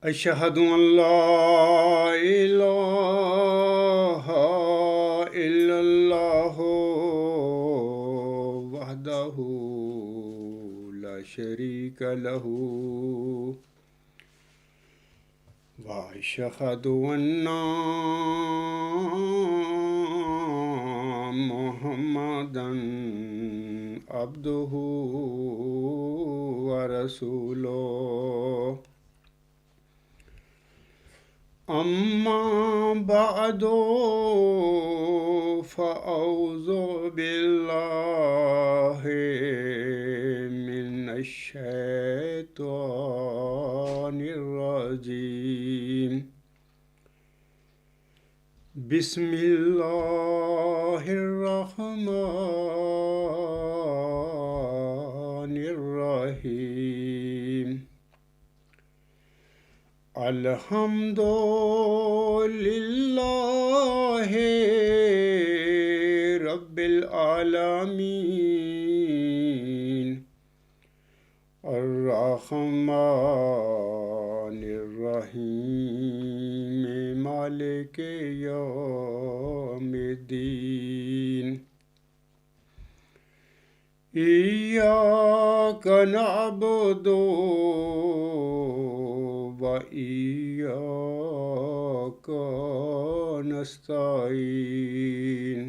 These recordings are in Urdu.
أشهد أن لا إله إلا الله وحده لا شريك له وأشهد أن محمدا عبده ورسوله أما بعد فأعوذ بالله من الشيطان الرجيم بسم الله الرحمن الرحيم الحمد لله رب العالمين الرحمن الرحيم مالك يوم الدين إياك نعبد وإياك نستعين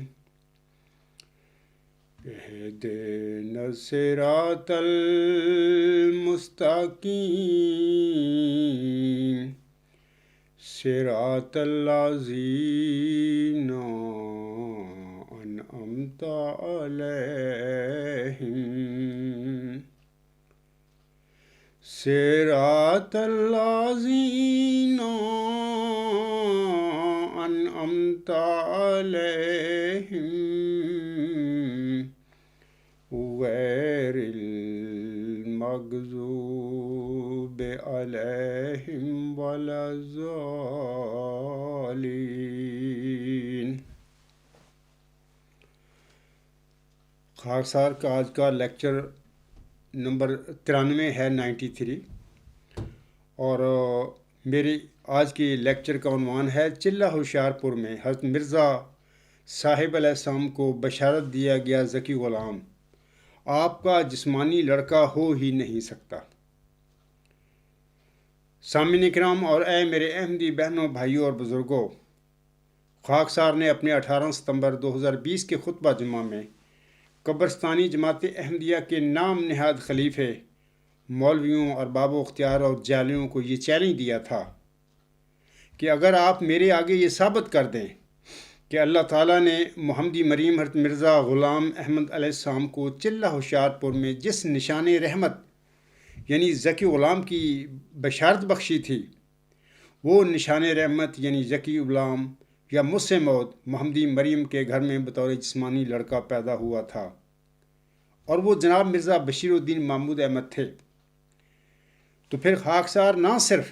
اهدنا الصراط المستقيم صراط الذين أنعمت عليهم صراط الذين أنعمت عليهم غير المغضوب عليهم ولا الضالين۔ خاکسار کا آج کا لیکچر نمبر 93 ہے 93، اور میری آج کی لیکچر کا عنوان ہے چلہ ہوشیارپور میں حضرت مرزا صاحب علیہ السلام کو بشارت دیا گیا ذکی غلام آپ کا جسمانی لڑکا ہو ہی نہیں سکتا۔ سامعین کرام اور اے میرے احمدی بہنوں، بھائیوں اور بزرگوں، خاکسار نے اپنے 18 ستمبر 2020 کے خطبہ جمعہ میں قبرستانی جماعت احمدیہ کے نام نہاد خلیفے مولویوں اور باب اختیار اور جالیوں کو یہ چیلنج دیا تھا کہ اگر آپ میرے آگے یہ ثابت کر دیں کہ اللہ تعالیٰ نے محمدی مریم حضرت مرزا غلام احمد علیہ السلام کو چلہ ہوشیارپور میں جس نشان رحمت یعنی ذکی غلام کی بشارت بخشی تھی، وہ نشان رحمت یعنی ذکی غلام یا مجھ موت محمدی مریم کے گھر میں بطور جسمانی لڑکا پیدا ہوا تھا، اور وہ جناب مرزا بشیر الدین محمود احمد تھے، تو پھر خاکسار نہ صرف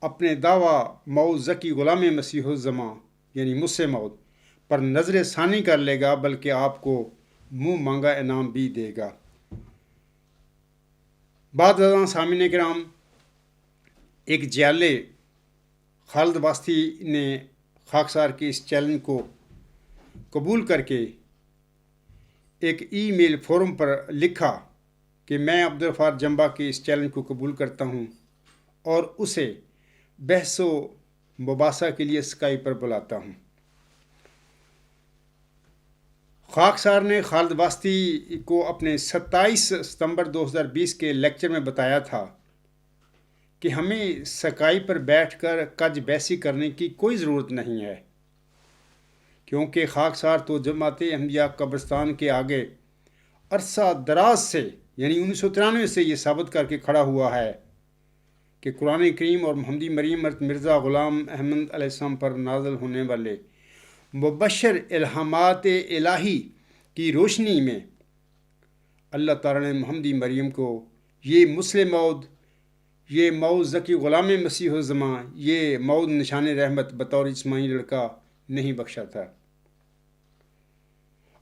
اپنے دعویٰ موت ذکی غلام مسیح الزماں یعنی مجھ موت پر نظر ثانی کر لے گا، بلکہ آپ کو منہ مانگا انعام بھی دے گا۔ بعد ازاں سامعین کرام، ایک جیالے خالد واسطی نے خاکسار کے اس چیلنج کو قبول کر کے ایک ای میل فورم پر لکھا کہ میں عبدالغفار جمبا کے اس چیلنج کو قبول کرتا ہوں اور اسے بحث و مباحثہ کے لیے اسکائپ پر بلاتا ہوں۔ خاکسار نے خالد واسطی کو اپنے 27 ستمبر 2020 کے لیکچر میں بتایا تھا کہ ہمیں اسکائپ پر بیٹھ کر کج بحثی کرنے کی کوئی ضرورت نہیں ہے، کیونکہ خاکسار تو جماعت احمدیہ قبرستان کے آگے عرصہ دراز سے یعنی 1993 سے یہ ثابت کر کے کھڑا ہوا ہے کہ قرآن کریم اور محمدی مریم حضرت مرزا غلام احمد علیہ السلام پر نازل ہونے والے مبشر الہامات الہی کی روشنی میں اللہ تعالیٰ نے محمدی مریم کو یہ مسلم موعود، یہ موعود ذکی غلام مسیح الزماں، یہ موعود نشان رحمت بطور جسمانی لڑکا نہیں بخشا تھا،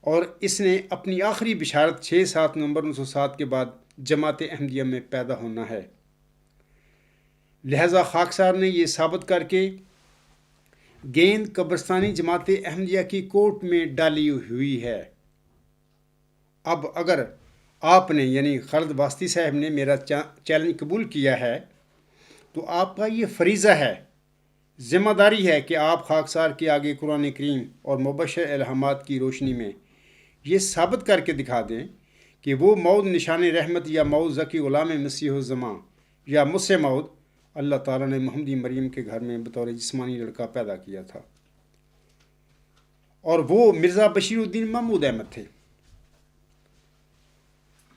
اور اس نے اپنی آخری بشارت 6-7 نومبر 1907 کے بعد جماعت احمدیہ میں پیدا ہونا ہے۔ لہذا خاکسار نے یہ ثابت کر کے گیند قبرستانی جماعت احمدیہ کی کورٹ میں ڈالی ہوئی ہے۔ اب اگر آپ نے یعنی خالد واسطی صاحب نے میرا چیلنج قبول کیا ہے تو آپ کا یہ فریضہ ہے، ذمہ داری ہے کہ آپ خاکسار کے آگے قرآن کریم اور مبشر الہامات کی روشنی میں یہ ثابت کر کے دکھا دیں کہ وہ موعود نشان رحمت یا موعود ذکی غلام مسیح الزمان یا مسیح موعود اللہ تعالیٰ نے محمدی مریم کے گھر میں بطور جسمانی لڑکا پیدا کیا تھا، اور وہ مرزا بشیر الدین محمود احمد تھے۔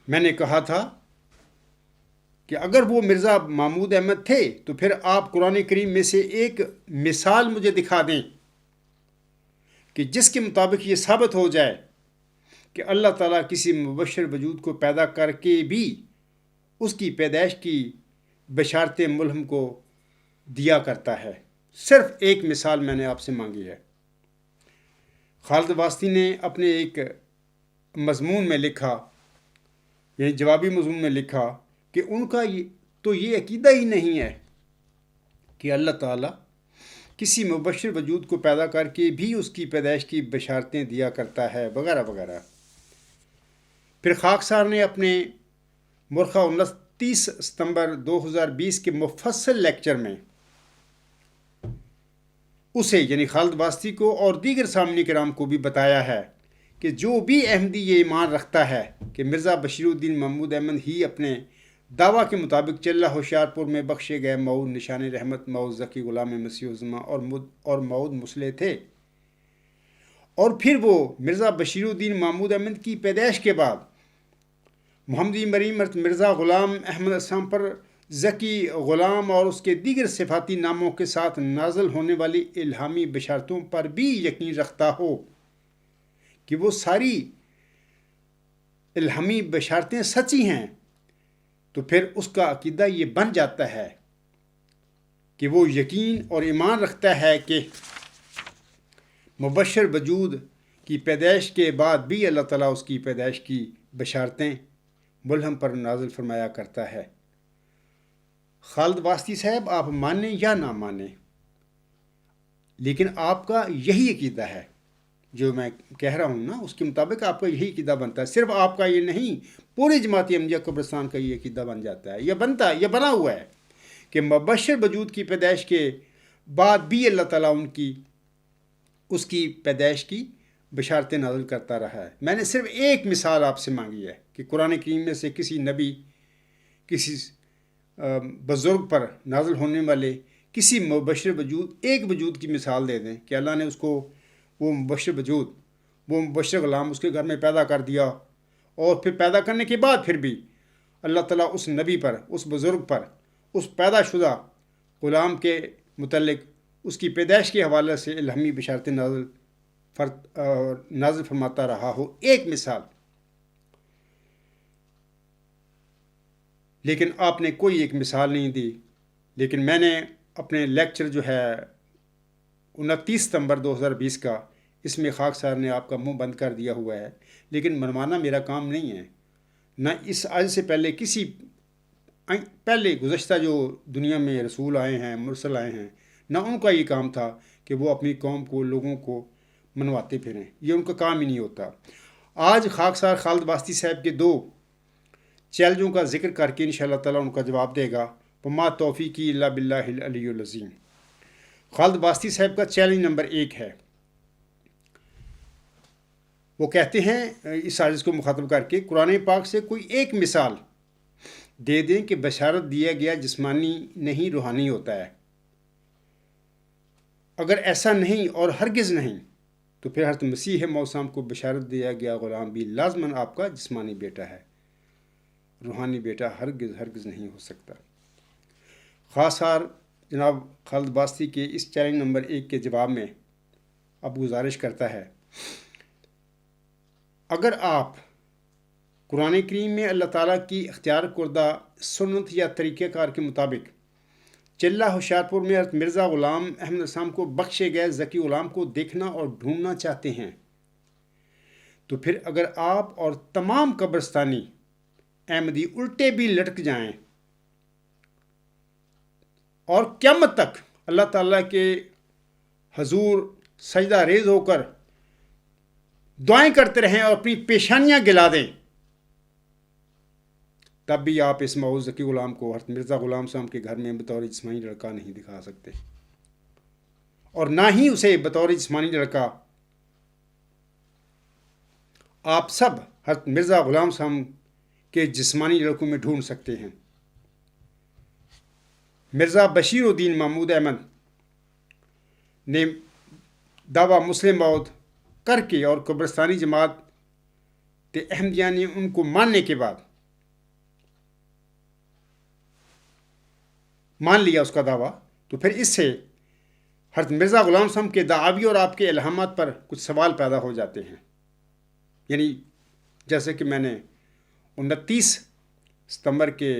میں نے کہا تھا کہ اگر وہ مرزا محمود احمد تھے تو پھر آپ قرآن کریم میں سے ایک مثال مجھے دکھا دیں کہ جس کے مطابق یہ ثابت ہو جائے کہ اللہ تعالیٰ کسی مبشر وجود کو پیدا کر کے بھی اس کی پیدائش کی بشارت ملہم کو دیا کرتا ہے۔ صرف ایک مثال میں نے آپ سے مانگی ہے۔ خالد واسطی نے اپنے ایک مضمون میں لکھا، یعنی جوابی مضمون میں لکھا کہ ان کا تو یہ عقیدہ ہی نہیں ہے کہ اللہ تعالیٰ کسی مبشر وجود کو پیدا کر کے بھی اس کی پیدائش کی بشارتیں دیا کرتا ہے وغیرہ وغیرہ۔ پھر خاکسار نے اپنے مرخہ 29 ستمبر 2020 کے مفصل لیکچر میں اسے یعنی خالد واسطی کو اور دیگر سامعین کرام کو بھی بتایا ہے کہ جو بھی احمدی یہ ایمان رکھتا ہے کہ مرزا بشیر الدین محمود احمد ہی اپنے دعویٰ کے مطابق چلہ ہوشیارپور میں بخشے گئے موعود نشان رحمت موعود ذکی غلام مسیح الزمان اور موعود مسلح تھے، اور پھر وہ مرزا بشیر الدین محمود احمد کی پیدائش کے بعد محمدی مریم مرزا غلام احمد اسلام پر ذکی غلام اور اس کے دیگر صفاتی ناموں کے ساتھ نازل ہونے والی الہامی بشارتوں پر بھی یقین رکھتا ہو کہ وہ ساری الہامی بشارتیں سچی ہیں، تو پھر اس کا عقیدہ یہ بن جاتا ہے کہ وہ یقین اور ایمان رکھتا ہے کہ مبشر وجود کی پیدائش کے بعد بھی اللہ تعالیٰ اس کی پیدائش کی بشارتیں ملہم پر نازل فرمایا کرتا ہے۔ خالد واسطی صاحب آپ مانیں یا نہ مانیں، لیکن آپ کا یہی عقیدہ ہے جو میں کہہ رہا ہوں نا، اس کے مطابق آپ کا یہی عقیدہ بنتا ہے۔ صرف آپ کا یہ نہیں، پوری جماعت احمدیہ قبرستان کا یہ عقیدہ بن جاتا ہے، یہ بنا ہوا ہے کہ مبشر وجود کی پیدائش کے بعد بھی اللہ تعالیٰ اس کی پیدائش کی بشارتیں نازل کرتا رہا ہے۔ میں نے صرف ایک مثال آپ سے مانگی ہے کہ قرآن کریم میں سے کسی نبی، کسی بزرگ پر نازل ہونے والے کسی مبشر وجود، ایک وجود کی مثال دے دیں کہ اللہ نے اس کو وہ مبشر غلام اس کے گھر میں پیدا کر دیا، اور پھر پیدا کرنے کے بعد پھر بھی اللہ تعالیٰ اس نبی پر، اس بزرگ پر، اس پیدا شدہ غلام کے متعلق اس کی پیدائش کے حوالے سے الہامی بشارتیں نازل فرماتا رہا ہو۔ ایک مثال، لیکن آپ نے کوئی ایک مثال نہیں دی۔ لیکن میں نے اپنے لیکچر جو ہے 29 ستمبر 2020 کا، اس میں خاکسار نے آپ کا منہ بند کر دیا ہوا ہے، لیکن منوانا میرا کام نہیں ہے۔ نہ اس آج سے پہلے گزشتہ جو دنیا میں رسول آئے ہیں، مرسل آئے ہیں، نہ ان کا یہ کام تھا کہ وہ اپنی قوم کو، لوگوں کو منواتے پھریں، یہ ان کا کام ہی نہیں ہوتا۔ آج خاکسار خالد واسطی صاحب کے 2 چیلنجوں کا ذکر کر کے انشاءاللہ تعالیٰ ان کا جواب دے گا۔ وما توفیقی الا باللہ العلی العظیم۔ خالد واسطی صاحب کا چیلنج نمبر 1 ہے، وہ کہتے ہیں اس عارض کو مخاطب کر کے قرآن پاک سے کوئی ایک مثال دے دیں کہ بشارت دیا گیا جسمانی نہیں روحانی ہوتا ہے۔ اگر ایسا نہیں اور ہرگز نہیں تو پھر حضرت مسیح موسم کو بشارت دیا گیا غلام بھی لازماً آپ کا جسمانی بیٹا ہے، روحانی بیٹا ہرگز نہیں ہو سکتا۔ خاصار جناب خالد واسطی کے اس چیلنج نمبر 1 کے جواب میں اب گزارش کرتا ہے، اگر آپ قرآن کریم میں اللہ تعالیٰ کی اختیار کردہ سنت یا طریقہ کار کے مطابق چلہ ہوشیارپور میں حضرت مرزا غلام احمد اسلام کو بخشے گئے ذکی غلام کو دیکھنا اور ڈھونڈنا چاہتے ہیں، تو پھر اگر آپ اور تمام قبرستانی احمدی الٹے بھی لٹک جائیں اور قیامت تک اللہ تعالیٰ کے حضور سجدہ ریز ہو کر دعائیں کرتے رہیں اور اپنی پیشانیاں گلا دیں، تب بھی آپ اس معوذ ذکی غلام کو حضرت مرزا غلام صاحب کے گھر میں بطور جسمانی لڑکا نہیں دکھا سکتے، اور نہ ہی اسے بطور جسمانی لڑکا آپ سب حضرت مرزا غلام صاحب کے جسمانی لڑکوں میں ڈھونڈ سکتے ہیں۔ مرزا بشیر الدین محمود احمد نے دعویٰ مسلم موعود کر کے اور قبرستانی جماعت احمدیہ نے ان کو ماننے کے بعد مان لیا اس کا دعویٰ، تو پھر اس سے حضرت مرزا غلام صاحب کے دعاوی اور آپ کے الہامات پر کچھ سوال پیدا ہو جاتے ہیں۔ یعنی جیسے کہ میں نے 29 ستمبر کے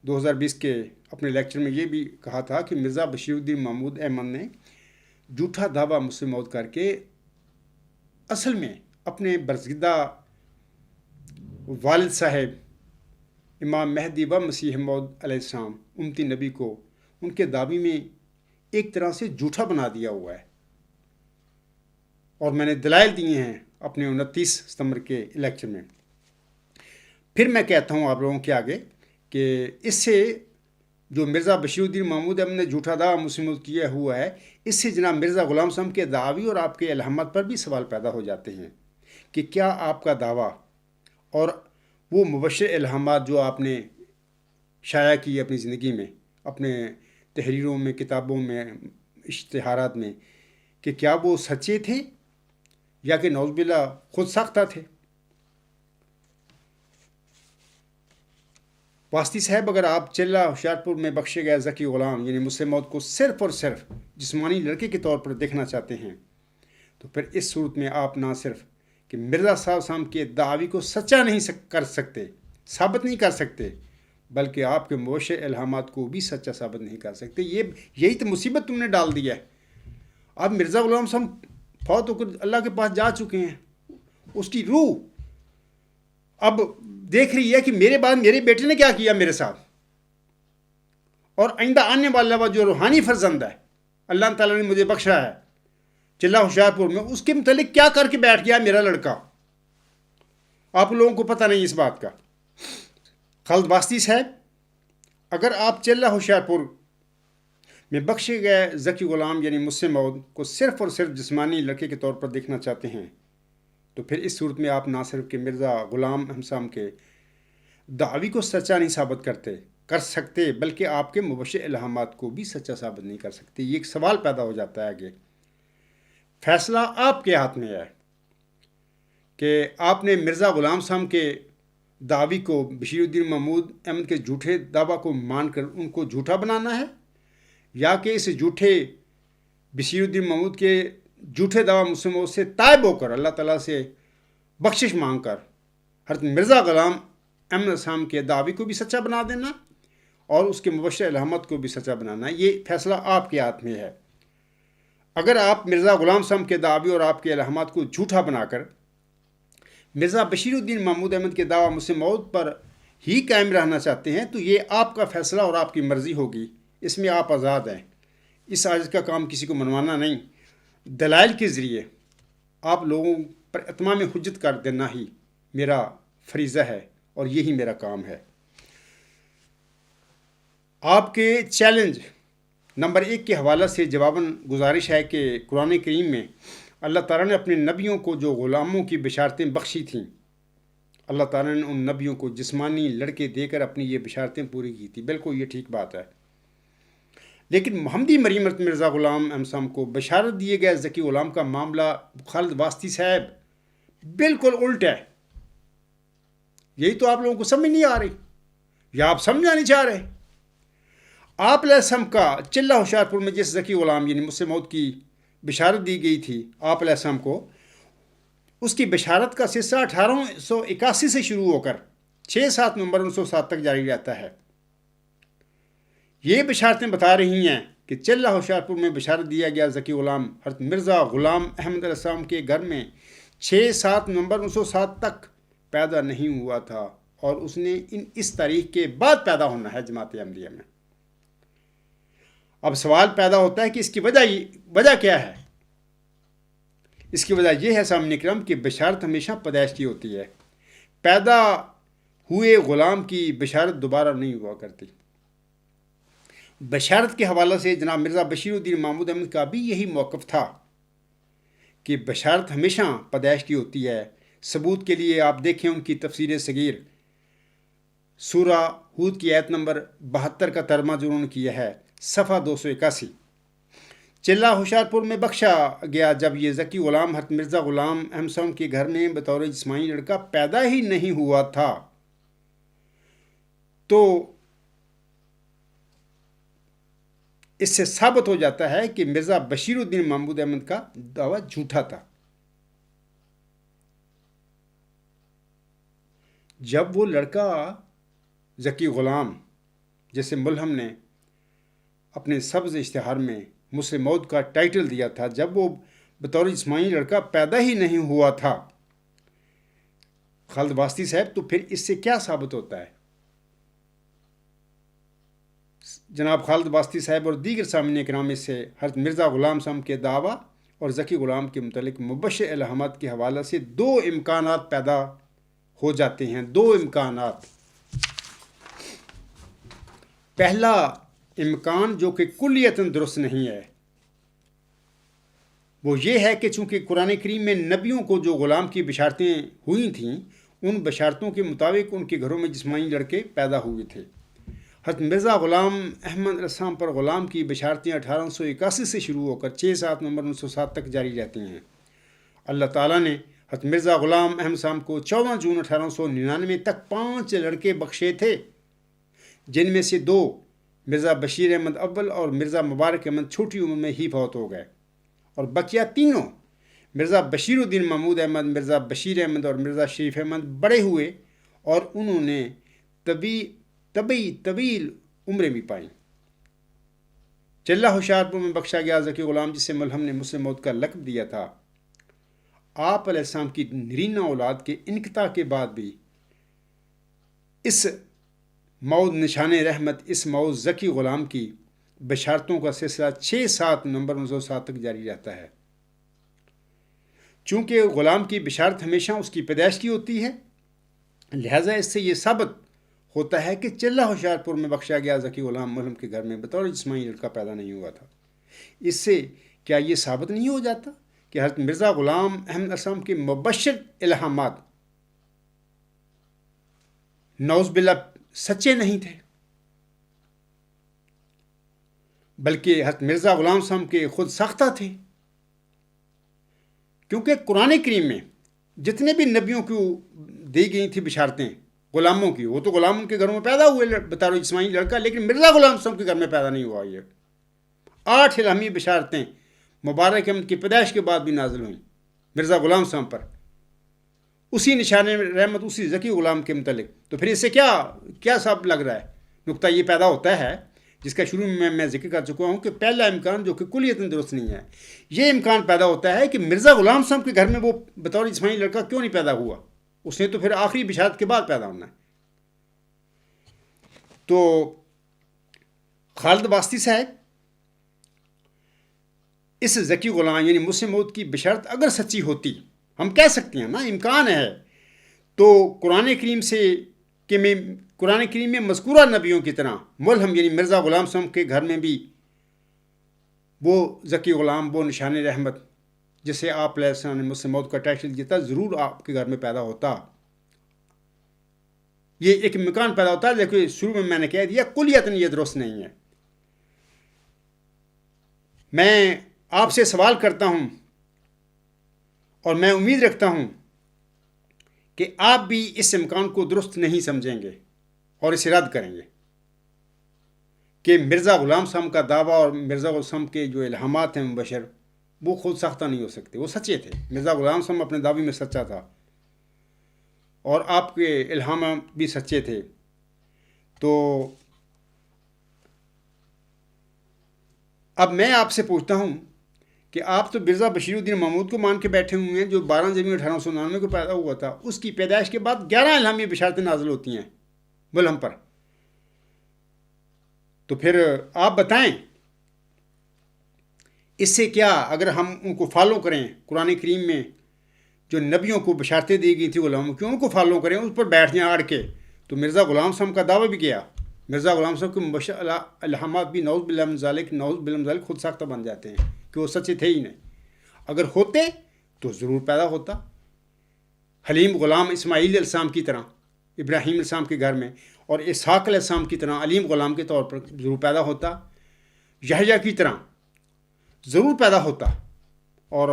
2020 کے اپنے لیکچر میں یہ بھی کہا تھا کہ مرزا بشیر الدین محمود احمد نے جھوٹا دعویٰ مسلم موعود کر کے اصل میں اپنے برگزیدہ والد صاحب امام مہدی و مسیح موعود علیہ السلام امتی نبی کو ان کے دعوی میں ایک طرح سے جھوٹا بنا دیا ہوا ہے، اور میں نے دلائل دیے ہیں اپنے 29 ستمبر کے لیکچر میں۔ پھر میں کہتا ہوں آپ لوگوں کے آگے کہ اس سے جو مرزا بشیر الدین محمود احمد نے جھوٹا دعویٰ مسلم موعود کیا ہوا ہے، اس سے جناب مرزا غلام صاحب کے دعوی اور آپ کے الہامات پر بھی سوال پیدا ہو جاتے ہیں کہ کیا آپ کا دعویٰ اور وہ مبشر الہامات جو آپ نے شائع کی اپنی زندگی میں، اپنے تحریروں میں، کتابوں میں، اشتہارات میں، کہ کیا وہ سچے تھے یا کہ نعوذ باللہ خود ساختہ تھے؟ واسطی صاحب، اگر آپ چلہ ہوشیارپور میں بخشے گئے ذکی غلام یعنی مسلم موعود کو صرف اور صرف جسمانی لڑکے کے طور پر دیکھنا چاہتے ہیں، تو پھر اس صورت میں آپ نہ صرف کہ مرزا صاحب کے دعوی کو سچا نہیں کر سکتے، ثابت نہیں کر سکتے، بلکہ آپ کے مبشر الہامات کو بھی سچا ثابت نہیں کر سکتے۔ یہی تو مصیبت تم نے ڈال دی ہے۔ اب مرزا غلام صاحب فوت ہو کر اللہ کے پاس جا چکے ہیں، اس کی روح اب دیکھ رہی ہے کہ میرے بعد میرے بیٹے نے کیا کیا میرے ساتھ، اور آئندہ آنے والا جو روحانی فرزند ہے اللہ تعالیٰ نے مجھے بخشا ہے چلہ ہوشیارپور میں، اس کے متعلق کیا کر کے بیٹھ گیا میرا لڑکا۔ آپ لوگوں کو پتہ نہیں اس بات کا۔ خالد واسطی صاحب، اگر آپ چلہ ہوشیارپور میں بخشے گئے ذکی غلام یعنی مسلم موعود کو صرف اور صرف جسمانی لڑکے کے طور پر دیکھنا چاہتے ہیں، تو پھر اس صورت میں آپ نہ صرف کہ مرزا غلام احمد صاحب کے دعوی کو سچا نہیں ثابت کر سکتے، بلکہ آپ کے مبشر الہامات کو بھی سچا ثابت نہیں کر سکتے۔ یہ ایک سوال پیدا ہو جاتا ہے آگے۔ فیصلہ آپ کے ہاتھ میں ہے کہ آپ نے مرزا غلام صاحب کے دعوی کو، بشیر الدین محمود احمد کے جھوٹے دعویٰ کو مان کر ان کو جھوٹا بنانا ہے، یا کہ اس جھوٹے بشیر الدین محمود کے جھوٹے دعویٰ مسلم موعود سے تائب ہو کر اللہ تعالیٰ سے بخشش مانگ کر حضرت مرزا غلام احمد صاحب کے دعوی کو بھی سچا بنا دینا اور اس کے مبشر الہامات کو بھی سچا بنانا۔ یہ فیصلہ آپ کے ہاتھ میں ہے۔ اگر آپ مرزا غلام صاحب کے دعوی اور آپ کے الہامات کو جھوٹا بنا کر مرزا بشیر الدین محمود احمد کے دعویٰ مسلم موعود پر ہی قائم رہنا چاہتے ہیں، تو یہ آپ کا فیصلہ اور آپ کی مرضی ہوگی، اس میں آپ آزاد ہیں۔ اس عاجز کا کام کسی کو منوانا نہیں، دلائل کے ذریعے آپ لوگوں پر اتمام حجت کر دینا ہی میرا فریضہ ہے اور یہی میرا کام ہے۔ آپ کے چیلنج نمبر 1 کے حوالے سے جواباً گزارش ہے کہ قرآن کریم میں اللہ تعالیٰ نے اپنے نبیوں کو جو غلاموں کی بشارتیں بخشی تھیں، اللہ تعالیٰ نے ان نبیوں کو جسمانی لڑکے دے کر اپنی یہ بشارتیں پوری کی تھی۔ بالکل یہ ٹھیک بات ہے، لیکن محمدی مریم مرزا غلام احمد صاحب کو بشارت دیے گئے ذکی غلام کا معاملہ خالد واسطی صاحب بالکل الٹ ہے۔ یہی تو آپ لوگوں کو سمجھ نہیں آ رہی یا آپ سمجھنا نہیں چاہ رہے۔ آپ علیہ السلام کا چلہ ہوشیارپور میں جس ذکی غلام یعنی مسلم موعود کی بشارت دی گئی تھی آپ علیہ السلام کو، اس کی بشارت کا سلسلہ 1881 سے شروع ہو کر 6-7 نومبر 1907 تک جاری رہتا ہے۔ یہ بشارتیں بتا رہی ہیں کہ چلہ ہوشیارپور میں بشارت دیا گیا ذکی غلام حضرت مرزا غلام احمد علیہ السلام کے گھر میں 6-7 نومبر 1907 تک پیدا نہیں ہوا تھا، اور اس نے اس تاریخ کے بعد پیدا ہونا ہے جماعت احمدیہ میں۔ اب سوال پیدا ہوتا ہے کہ اس کی وجہ کیا ہے؟ اس کی وجہ یہ ہے سامعین کرام کہ بشارت ہمیشہ پیدائش کی ہوتی ہے. پیدا ہوئے غلام کی بشارت دوبارہ نہیں ہوا کرتی. بشارت کے حوالے سے جناب مرزا بشیر الدین محمود احمد کا بھی یہی موقف تھا کہ بشارت ہمیشہ پیدائش کی ہوتی ہے. ثبوت کے لیے آپ دیکھیں ان کی تفسیر صغیر سورہ ہود کی آیت نمبر 72 کا ترجمہ جو انہوں نے کیا ہے صفحہ 281. چلہ ہوشیارپور میں بخشا گیا جب یہ ذکی غلام حضرت مرزا غلام احمد صاحب کے گھر میں بطور جسمانی لڑکا پیدا ہی نہیں ہوا تھا. تو اس سے ثابت ہو جاتا ہے کہ مرزا بشیر الدین محمود احمد کا دعویٰ جھوٹا تھا. جب وہ لڑکا ذکی غلام جیسے ملہم نے اپنے سبز اشتہار میں مسلم موت کا ٹائٹل دیا تھا، جب وہ بطور جسمانی لڑکا پیدا ہی نہیں ہوا تھا خالد واسطی صاحب، تو پھر اس سے کیا ثابت ہوتا ہے؟ جناب خالد واسطی صاحب اور دیگر سامعین کرام اس سے حضرت مرزا غلام صاحب کے دعویٰ اور ذکی غلام کے متعلق مبشر الہامات کے حوالے سے دو امکانات پیدا ہو جاتے ہیں. دو امکانات. پہلا امکان جو کہ کلیتاً درست نہیں ہے وہ یہ ہے کہ چونکہ قرآن کریم میں نبیوں کو جو غلام کی بشارتیں ہوئی تھیں ان بشارتوں کے مطابق ان کے گھروں میں جسمانی لڑکے پیدا ہوئے تھے. حضرت مرزا غلام احمد علیہ السلام پر غلام کی بشارتیں 1881 سے شروع ہو کر 6/7 نومبر 1907 تک جاری رہتی ہیں. اللہ تعالیٰ نے حضرت مرزا غلام احمد صاحب کو 14 جون 1899 تک 5 لڑکے بخشے تھے، جن میں سے 2 مرزا بشیر احمد اول اور مرزا مبارک احمد چھوٹی عمر میں ہی فوت ہو گئے، اور بقیہ تینوں مرزا بشیر الدین محمود احمد، مرزا بشیر احمد اور مرزا شریف احمد بڑے ہوئے اور انہوں نے طویل عمریں بھی پائیں. چلہ ہوشیارپور میں بخشا گیا ذکی غلام جسے ملہم نے مسلم موت کا لقب دیا تھا، آپ علیہ السلام کی نرینہ اولاد کے انقطاع کے بعد بھی اس موعود نشان رحمت، اس موعود ذکی غلام کی بشارتوں کا سلسلہ 6/7 نومبر 1907 تک جاری رہتا ہے. چونکہ غلام کی بشارت ہمیشہ اس کی پیدائش کی ہوتی ہے، لہٰذا اس سے یہ ثابت ہوتا ہے کہ چلہ ہوشیارپور میں بخشا گیا ذکی غلام ملہم کے گھر میں بطور جسمانی لڑکا پیدا نہیں ہوا تھا. اس سے کیا یہ ثابت نہیں ہو جاتا کہ حضرت مرزا غلام احمد علیہ السلام کے مبشر الہامات نعوذ باللہ سچے نہیں تھے، بلکہ حضرت مرزا غلام صاحب کے خود ساختہ تھے؟ کیونکہ قرآن کریم میں جتنے بھی نبیوں کو دی گئی تھی بشارتیں غلاموں کی، وہ تو غلاموں کے گھروں میں پیدا ہوئے بطور جسمانی لڑکا، لیکن مرزا غلام صاحب کے گھر میں پیدا نہیں ہوا. یہ 8 الہامی بشارتیں مبارک احمد کی پیدائش کے بعد بھی نازل ہوئیں مرزا غلام صاحب پر، اسی نشان رحمت، اسی ذکی غلام کے متعلق. تو پھر اس سے کیا سب لگ رہا ہے؟ نقطہ یہ پیدا ہوتا ہے جس کا شروع میں ذکر کر چکا ہوں کہ پہلا امکان جو کہ کلیتاً درست نہیں ہے، یہ امکان پیدا ہوتا ہے کہ مرزا غلام صاحب کے گھر میں وہ بطور جسمانی لڑکا کیوں نہیں پیدا ہوا؟ اس نے تو پھر آخری بشارت کے بعد پیدا ہونا ہے. تو خالد واسطی صاحب اس ذکی غلام یعنی مسلم موعود کی بشارت اگر سچی ہوتی، ہم کہہ سکتے ہیں نا امکان ہے، تو قرآن کریم میں مذکورہ نبیوں کی طرح ملہم یعنی مرزا غلام صاحب کے گھر میں بھی وہ ذکی غلام، وہ نشان رحمت جسے آپ علیہ السلام نے مسلم موعود کا ٹائٹل دیا تھا، ضرور آپ کے گھر میں پیدا ہوتا. یہ ایک امکان پیدا ہوتا ہے، لیکن شروع میں نے کہہ دیا کلیتاً یہ درست نہیں ہے. میں آپ سے سوال کرتا ہوں اور میں امید رکھتا ہوں کہ آپ بھی اس امکان کو درست نہیں سمجھیں گے اور اسے رد کریں گے کہ مرزا غلام صاحب کا دعویٰ اور مرزا غلام صاحب کے جو الہامات ہیں مبشر، وہ خود ساختہ نہیں ہو سکتے، وہ سچے تھے. مرزا غلام صاحب اپنے دعوے میں سچا تھا اور آپ کے الہامات بھی سچے تھے. تو اب میں آپ سے پوچھتا ہوں کہ آپ تو مرزا بشیر الدین محمود کو مان کے بیٹھے ہوئے ہیں جو 12 جنوری 1899 کو پیدا ہوا تھا. اس کی پیدائش کے بعد 11 الہامی بشارتیں نازل ہوتی ہیں ملہم پر. تو پھر آپ بتائیں اس سے کیا اگر ہم ان کو فالو کریں، قرآن کریم میں جو نبیوں کو بشارتیں دی گئی تھیں غلاموں کی، ان کو فالو کریں، اس پر بیٹھ جائیں آڑ کے، تو مرزا غلام صاحب کا دعویٰ بھی کیا، مرزا غلام صاحب کے مبشر الہامات بھی نعوذ باللہ من ذالک خود ساختہ بن جاتے ہیں کہ وہ سچے تھے ہی نہیں۔ اگر ہوتے تو ضرور پیدا ہوتا، حلیم غلام اسماعیل علیہ السلام کی طرح ابراہیم علیہ السلام کے گھر میں، اور اسحاق علیہ السلام کی طرح علیم غلام کے طور پر ضرور پیدا ہوتا، یحییٰ کی طرح ضرور پیدا ہوتا، اور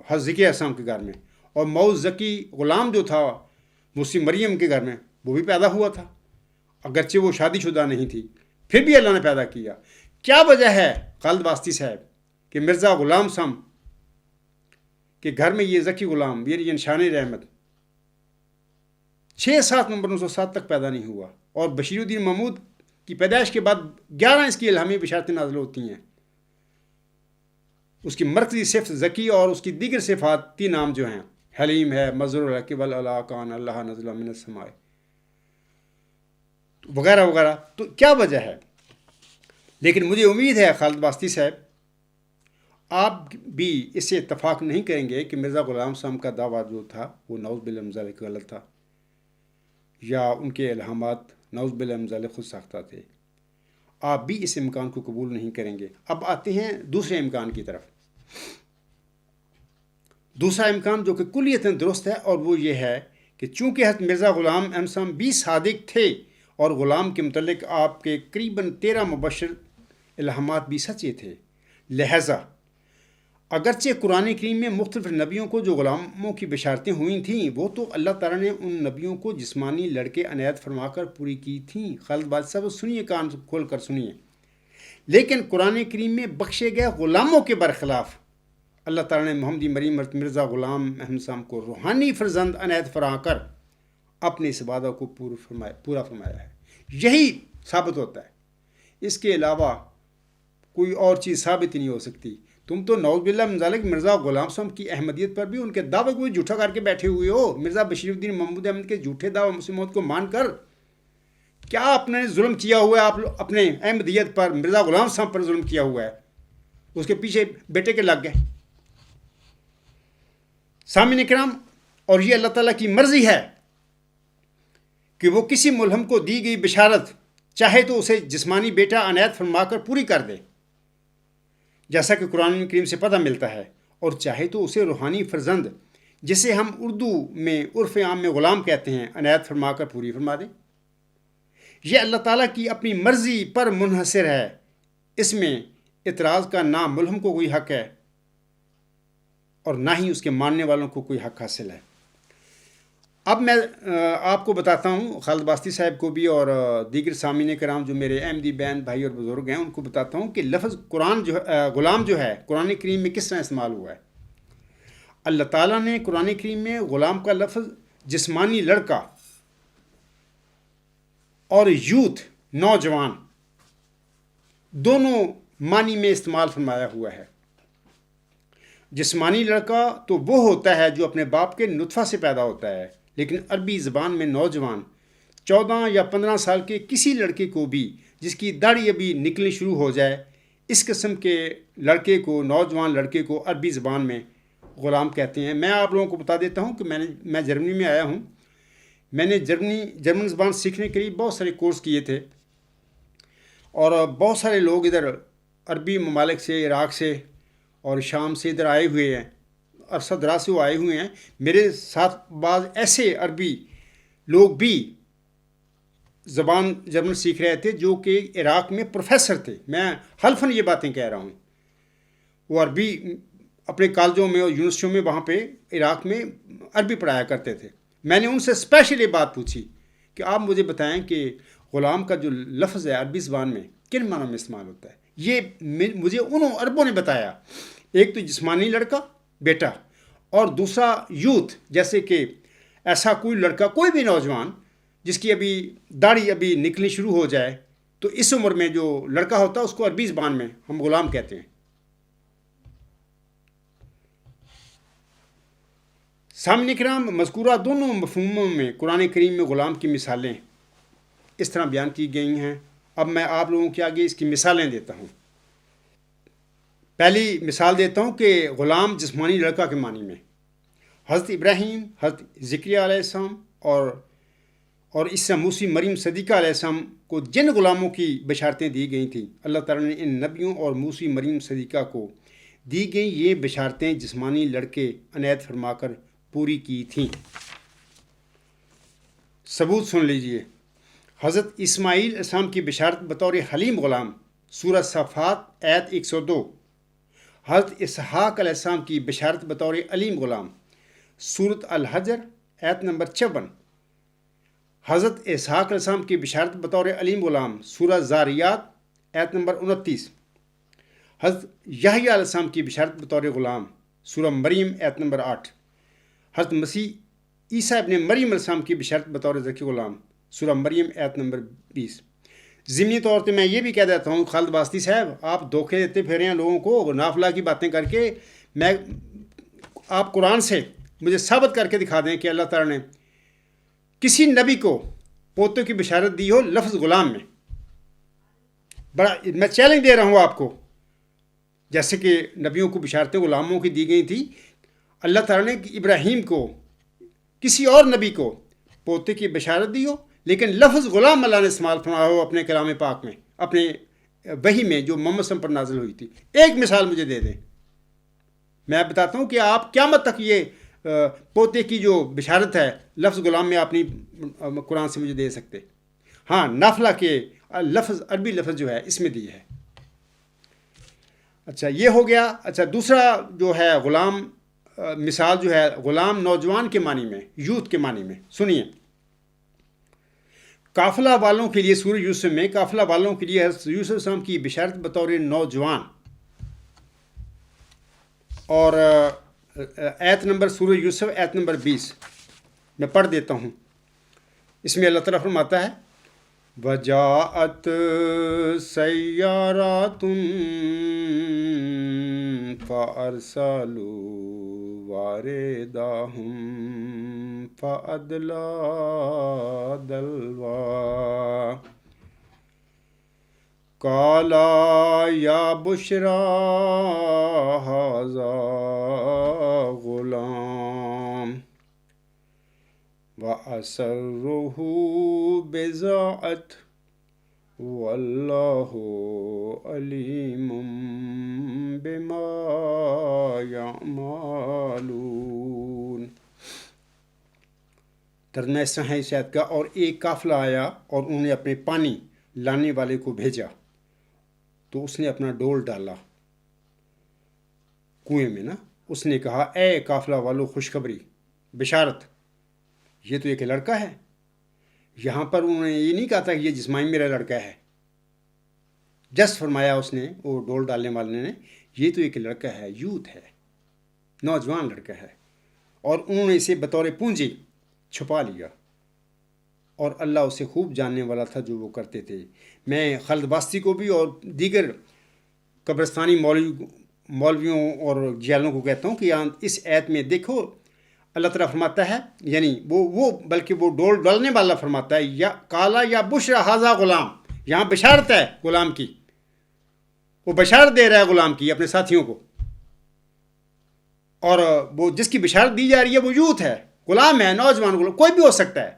حضرت زکریا علیہ السلام کے گھر میں، اور موعود ذکی غلام جو تھا مسلم مریم کے گھر میں وہ بھی پیدا ہوا تھا، اگرچہ وہ شادی شدہ نہیں تھی، پھر بھی اللہ نے پیدا کیا۔ کیا وجہ ہے خالد واسطی صاحب کہ مرزا غلام صاحب کے گھر میں یہ ذکی غلام، یہ نشان رحمت 6-7 نومبر 1907 تک پیدا نہیں ہوا، اور بشیر الدین محمود کی پیدائش کے بعد 11 اس کی الہامی بشارتیں نازل ہوتی ہیں۔ اس کی مرکزی صفت ذکی اور اس کی دیگر صفاتی نام جو ہیں حلیم ہے، مظہر الحق والعلا کان اللہ نزل من السماء وغیرہ وغیرہ۔ تو کیا وجہ ہے؟ لیکن مجھے امید ہے خالد واسطی صاحب آپ بھی اس سے اتفاق نہیں کریں گے کہ مرزا غلام صاحب کا دعویٰ جو تھا وہ نعوذ باللہ من ذالک غلط تھا، یا ان کے الہامات نعوذ باللہ من ذالک خود ساختہ تھے۔ آپ بھی اس امکان کو قبول نہیں کریں گے۔ اب آتے ہیں دوسرے امکان کی طرف۔ دوسرا امکان جو کہ کلیتاً درست ہے، اور وہ یہ ہے کہ چونکہ حضرت مرزا غلام احمد صاحب بھی صادق تھے اور غلام کے متعلق آپ کے قریباً 13 مبشر الہامات بھی سچے تھے، لہذا اگرچہ قرآن کریم میں مختلف نبیوں کو جو غلاموں کی بشارتیں ہوئی تھیں، وہ تو اللہ تعالیٰ نے ان نبیوں کو جسمانی لڑکے عنایت فرما کر پوری کی تھیں۔ خالد بادشاہ صاحب سنیے، کان کھول کر سنیے۔ لیکن قرآن کریم میں بخشے گئے غلاموں کے برخلاف اللہ تعالیٰ نے محمدی مریم مرزا غلام احمد صاحب کو روحانی فرزند عنایت فرما کر اپنے اس وعدہ کو پورا فرمایا ہے۔ یہی ثابت ہوتا ہے، اس کے علاوہ کوئی اور چیز ثابت ہی نہیں ہو سکتی۔ تم تو نعوذ باللہ من ذالک مرزا غلام صاحب کی احمدیت پر بھی ان کے دعوے کو جھوٹا کر کے بیٹھے ہوئے ہو۔ مرزا بشیر الدین محمود احمد کے جھوٹے دعوے مسلمات کو مان کر کیا آپ نے ظلم کیا ہوا ہے؟ آپ اپنے احمدیت پر، مرزا غلام صاحب پر ظلم کیا ہوا ہے، اس کے پیچھے بیٹے کے لگ گئے۔ سامعین کرام، اور یہ اللہ تعالیٰ کی مرضی ہے کہ وہ کسی ملہم کو دی گئی بشارت چاہے تو اسے جسمانی بیٹا عنایت فرما کر پوری کر دے، جیسا کہ قرآن کریم سے پتہ ملتا ہے، اور چاہے تو اسے روحانی فرزند، جسے ہم اردو میں عرف عام میں غلام کہتے ہیں، عنایت فرما کر پوری فرما دے۔ یہ اللہ تعالیٰ کی اپنی مرضی پر منحصر ہے، اس میں اعتراض کا نہ ملہم کو کوئی حق ہے اور نہ ہی اس کے ماننے والوں کو کوئی حق حاصل ہے۔ اب میں آپ کو بتاتا ہوں، خالد واسطی صاحب کو بھی اور دیگر سامعین کرام جو میرے احمدی بہن بھائی اور بزرگ ہیں، ان کو بتاتا ہوں کہ لفظ غلام جو ہے قرآن کریم میں کس طرح استعمال ہوا ہے۔ اللہ تعالیٰ نے قرآن کریم میں غلام کا لفظ جسمانی لڑکا اور یوتھ، نوجوان، دونوں معنی میں استعمال فرمایا ہوا ہے۔ جسمانی لڑکا تو وہ ہوتا ہے جو اپنے باپ کے نطفہ سے پیدا ہوتا ہے، لیکن عربی زبان میں نوجوان 14 یا 15 سال کے کسی لڑکے کو بھی جس کی داڑھی ابھی نکلنی شروع ہو جائے، اس قسم کے لڑکے کو، نوجوان لڑکے کو عربی زبان میں غلام کہتے ہیں۔ میں آپ لوگوں کو بتا دیتا ہوں کہ میں جرمنی میں آیا ہوں۔ میں نے جرمن زبان سیکھنے کے لیے بہت سارے کورس کیے تھے، اور بہت سارے لوگ ادھر عربی ممالک سے، عراق سے اور شام سے ادھر آئے ہوئے ہیں، عرصہ دراز سے وہ آئے ہوئے ہیں۔ میرے ساتھ بعض ایسے عربی لوگ بھی زبان جرمن سیکھ رہے تھے جو کہ عراق میں پروفیسر تھے۔ میں حلفاً یہ باتیں کہہ رہا ہوں، وہ عربی اپنے کالجوں میں اور یونیورسٹیوں میں وہاں پہ عراق میں عربی پڑھایا کرتے تھے۔ میں نے ان سے اسپیشل یہ بات پوچھی کہ آپ مجھے بتائیں کہ غلام کا جو لفظ ہے عربی زبان میں کن معنوں میں استعمال ہوتا ہے۔ یہ مجھے انہوں عربوں نے بتایا، ایک تو جسمانی لڑکا بیٹا، اور دوسرا یوتھ، جیسے کہ ایسا کوئی لڑکا، کوئی بھی نوجوان جس کی ابھی داڑھی ابھی نکلنی شروع ہو جائے، تو اس عمر میں جو لڑکا ہوتا ہے اس کو عربی زبان میں ہم غلام کہتے ہیں۔ سامعین کرام، مذکورہ دونوں مفہوموں میں قرآن کریم میں غلام کی مثالیں اس طرح بیان کی گئی ہیں۔ اب میں آپ لوگوں کے آگے اس کی مثالیں دیتا ہوں۔ پہلی مثال دیتا ہوں کہ غلام جسمانی لڑکا کے معنی میں حضرت ابراہیم، حضرت ذکریہ علیہ السلام اور عیسی موسی مریم صدیقہ علیہ السلام کو جن غلاموں کی بشارتیں دی گئی تھیں، اللہ تعالیٰ نے ان نبیوں اور موسی مریم صدیقہ کو دی گئی یہ بشارتیں جسمانی لڑکے عنایت فرما کر پوری کی تھیں۔ ثبوت سن لیجئے، حضرت اسماعیل علیہ السلام کی بشارت بطور حلیم غلام سورہ صفات آیت 102، حضرت اسحاق علیہ السلام کی بشارت بطور علیم غلام سورۃ الحجر آیت نمبر 56، حضرت اسحاق علیہ السلام کی بشارت بطور علیم غلام سورہ زاریات آیت نمبر 29، حضرت یحییٰ علیہ السلام کی بشارت بطور غلام سورہ مریم آیت نمبر 8، حضرت مسیح عیسیٰ ابن مریم علیہ السلام کی بشارت بطور ذکی غلام سورہ مریم آیت نمبر 20۔ ضمنی طور پہ میں یہ بھی کہہ دیتا ہوں خالد واسطی صاحب، آپ دھوکے دیتے پھر رہے ہیں لوگوں کو نافلا کی باتیں کر کے۔ آپ قرآن سے مجھے ثابت کر کے دکھا دیں کہ اللہ تعالیٰ نے کسی نبی کو پوتوں کی بشارت دی ہو لفظ غلام میں۔ بڑا میں چیلنج دے رہا ہوں آپ کو، جیسے کہ نبیوں کو بشارتیں غلاموں کی دی گئی تھی، اللہ تعالیٰ نے ابراہیم کو کسی اور نبی کو پوتے کی بشارت دی ہو لیکن لفظ غلام اللہ نے استعمال فرمایا ہو اپنے کلام پاک میں، اپنے وحی میں جو محمد صلی اللہ علیہ وسلم پر نازل ہوئی تھی۔ ایک مثال مجھے دے دیں، میں بتاتا ہوں کہ آپ قیامت تک یہ پوتے کی جو بشارت ہے لفظ غلام میں آپ نہیں قرآن سے مجھے دے سکتے۔ ہاں، نافلہ کے لفظ عربی لفظ جو ہے اس میں دی ہے۔ اچھا، یہ ہو گیا۔ اچھا، دوسرا جو ہے غلام مثال جو ہے غلام نوجوان کے معنی میں، یوتھ کے معنی میں، سنیے۔ قافلہ والوں کے لیے سورہ یوسف میں قافلہ والوں کے لیے حضرت یوسف علیہ السلام کی بشارت بطور نوجوان، اور آیت نمبر سورہ یوسف آیت نمبر 20 میں پڑھ دیتا ہوں۔ اس میں اللہ تعالیٰ فرماتا ہے وَجَاءَتْ سَيَّارَةٌ فَأَرْسَلُوا وَارِدَهُمْ فَأَدْلَىٰ دَلْوَىٰ قَالَ يَا بُشْرَىٰ هَٰذَا غُلَامٌ وَأَسَرُّوهُ بِضَاعَةً وَاللَّهُ عَلِيمٌ بِمَا يَعْمَلُونَ۔ ترجمہ اس طرح ہے اس آیت کا، اور ایک قافلہ آیا اور انہوں نے اپنے پانی لانے والے کو بھیجا تو اس نے اپنا ڈول ڈالا کنویں میں نا۔ اس نے کہا اے قافلہ والو خوشخبری، بشارت، یہ تو ایک لڑکا ہے۔ یہاں پر انہوں نے یہ نہیں کہا تھا کہ یہ جسمانی میرا لڑکا ہے، جسٹ فرمایا اس نے، وہ ڈول ڈالنے والے نے، یہ تو ایک لڑکا ہے، یوتھ ہے، نوجوان لڑکا ہے، اور انہوں نے اسے بطور پونجی چھپا لیا، اور اللہ اسے خوب جاننے والا تھا جو وہ کرتے تھے۔ میں خالد واسطی کو بھی اور دیگر قبرستانی مولویوں اور جیلوں کو کہتا ہوں کہ یہاں اس آیت میں دیکھو اللہ تعالیٰ فرماتا ہے، یعنی وہ بلکہ وہ ڈول ڈالنے والا فرماتا ہے یا کالا یا بشرا ہاذا غلام، یہاں بشارت ہے غلام کی، وہ بشارت دے رہا ہے غلام کی اپنے ساتھیوں کو، اور وہ جس کی بشارت دی جا رہی ہے وہ یوتھ ہے، غلام ہے، نوجوان غلام، کوئی بھی ہو سکتا ہے۔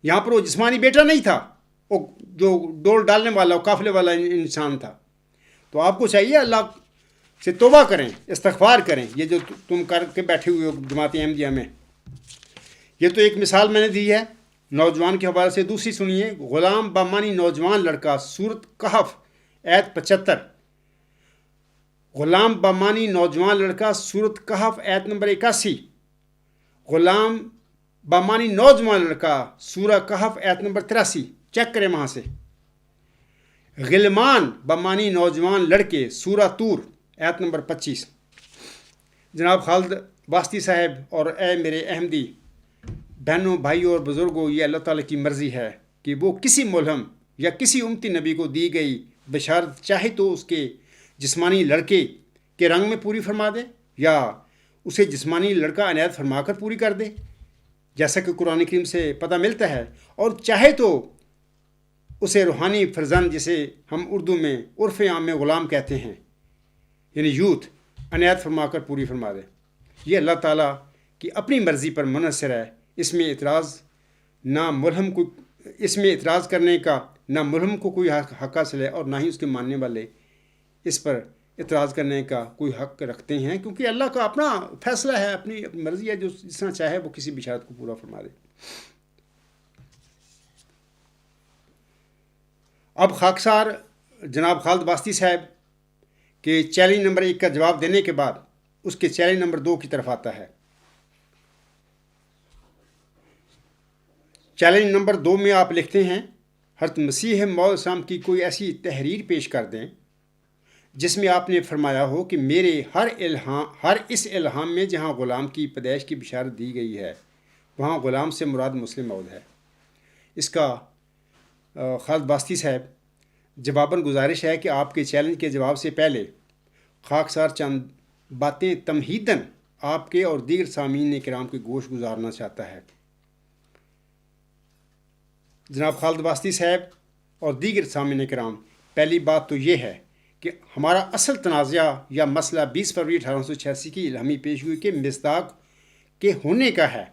یہاں پر وہ جسمانی بیٹا نہیں تھا، وہ جو ڈول ڈالنے والا قافلے والا انسان تھا۔ تو آپ کو چاہیے اللہ سے توبہ کریں، استغفار کریں، یہ جو تم کر کے بیٹھے ہوئے ہو جماعت احمدیہ میں۔ یہ تو ایک مثال میں نے دی ہے نوجوان کے حوالے سے۔ دوسری سنیے، غلام بامانی نوجوان لڑکا سورۃ کہف آیت 75، غلام بامانی نوجوان لڑکا سورۃ کہف آیت نمبر 81، غلام بامانی نوجوان لڑکا سورہ کہف آیت نمبر 83، چیک کریں وہاں سے۔ غلمان بامانی نوجوان لڑکے سورہ طور آیت نمبر 25۔ جناب خالد واسطی صاحب اور اے میرے احمدی بہنوں، بھائیوں اور بزرگوں، یہ اللہ تعالیٰ کی مرضی ہے کہ وہ کسی ملہم یا کسی امتی نبی کو دی گئی بشارت چاہے تو اس کے جسمانی لڑکے کے رنگ میں پوری فرما دے یا اسے جسمانی لڑکا عنایت فرما کر پوری کر دے، جیسا کہ قرآن کریم سے پتہ ملتا ہے، اور چاہے تو اسے روحانی فرزند، جسے ہم اردو میں عرف عام میں غلام کہتے ہیں، یعنی یوتھ عنایت فرما کر پوری فرما دے۔ یہ اللہ تعالیٰ کی اپنی مرضی پر منحصر ہے، اس میں اعتراض کرنے کا نہ ملہم کو کوئی حق حاصل ہے اور نہ ہی اس کے ماننے والے اس پر اعتراض کرنے کا کوئی حق رکھتے ہیں، کیونکہ اللہ کا اپنا فیصلہ ہے، اپنی مرضی ہے، جو جس طرح چاہے وہ کسی بشارت کو پورا فرما دے۔ اب خاکسار جناب خالد واسطی صاحب کے چیلنج نمبر 1 کا جواب دینے کے بعد اس کے چیلنج نمبر 2 کی طرف آتا ہے۔ چیلنج نمبر 2 میں آپ لکھتے ہیں، حضرت مسیح موعود السلام کی کوئی ایسی تحریر پیش کر دیں جس میں آپ نے فرمایا ہو کہ میرے ہر اس الہام میں جہاں غلام کی پیدائش کی بشارت دی گئی ہے وہاں غلام سے مراد مسلم موعود ہے۔ اس کا خالد واسطی صاحب جواباً گزارش ہے کہ آپ کے چیلنج کے جواب سے پہلے خاکسار چند باتیں تمہیداً آپ کے اور دیگر سامعین کرام کے گوش گزارنا چاہتا ہے۔ جناب خالد واسطی صاحب اور دیگر سامعین کرام، پہلی بات تو یہ ہے کہ ہمارا اصل تنازع یا مسئلہ 20 فروری 1886 کی الہامی پیشگوئی کے مصداق کے ہونے کا ہے۔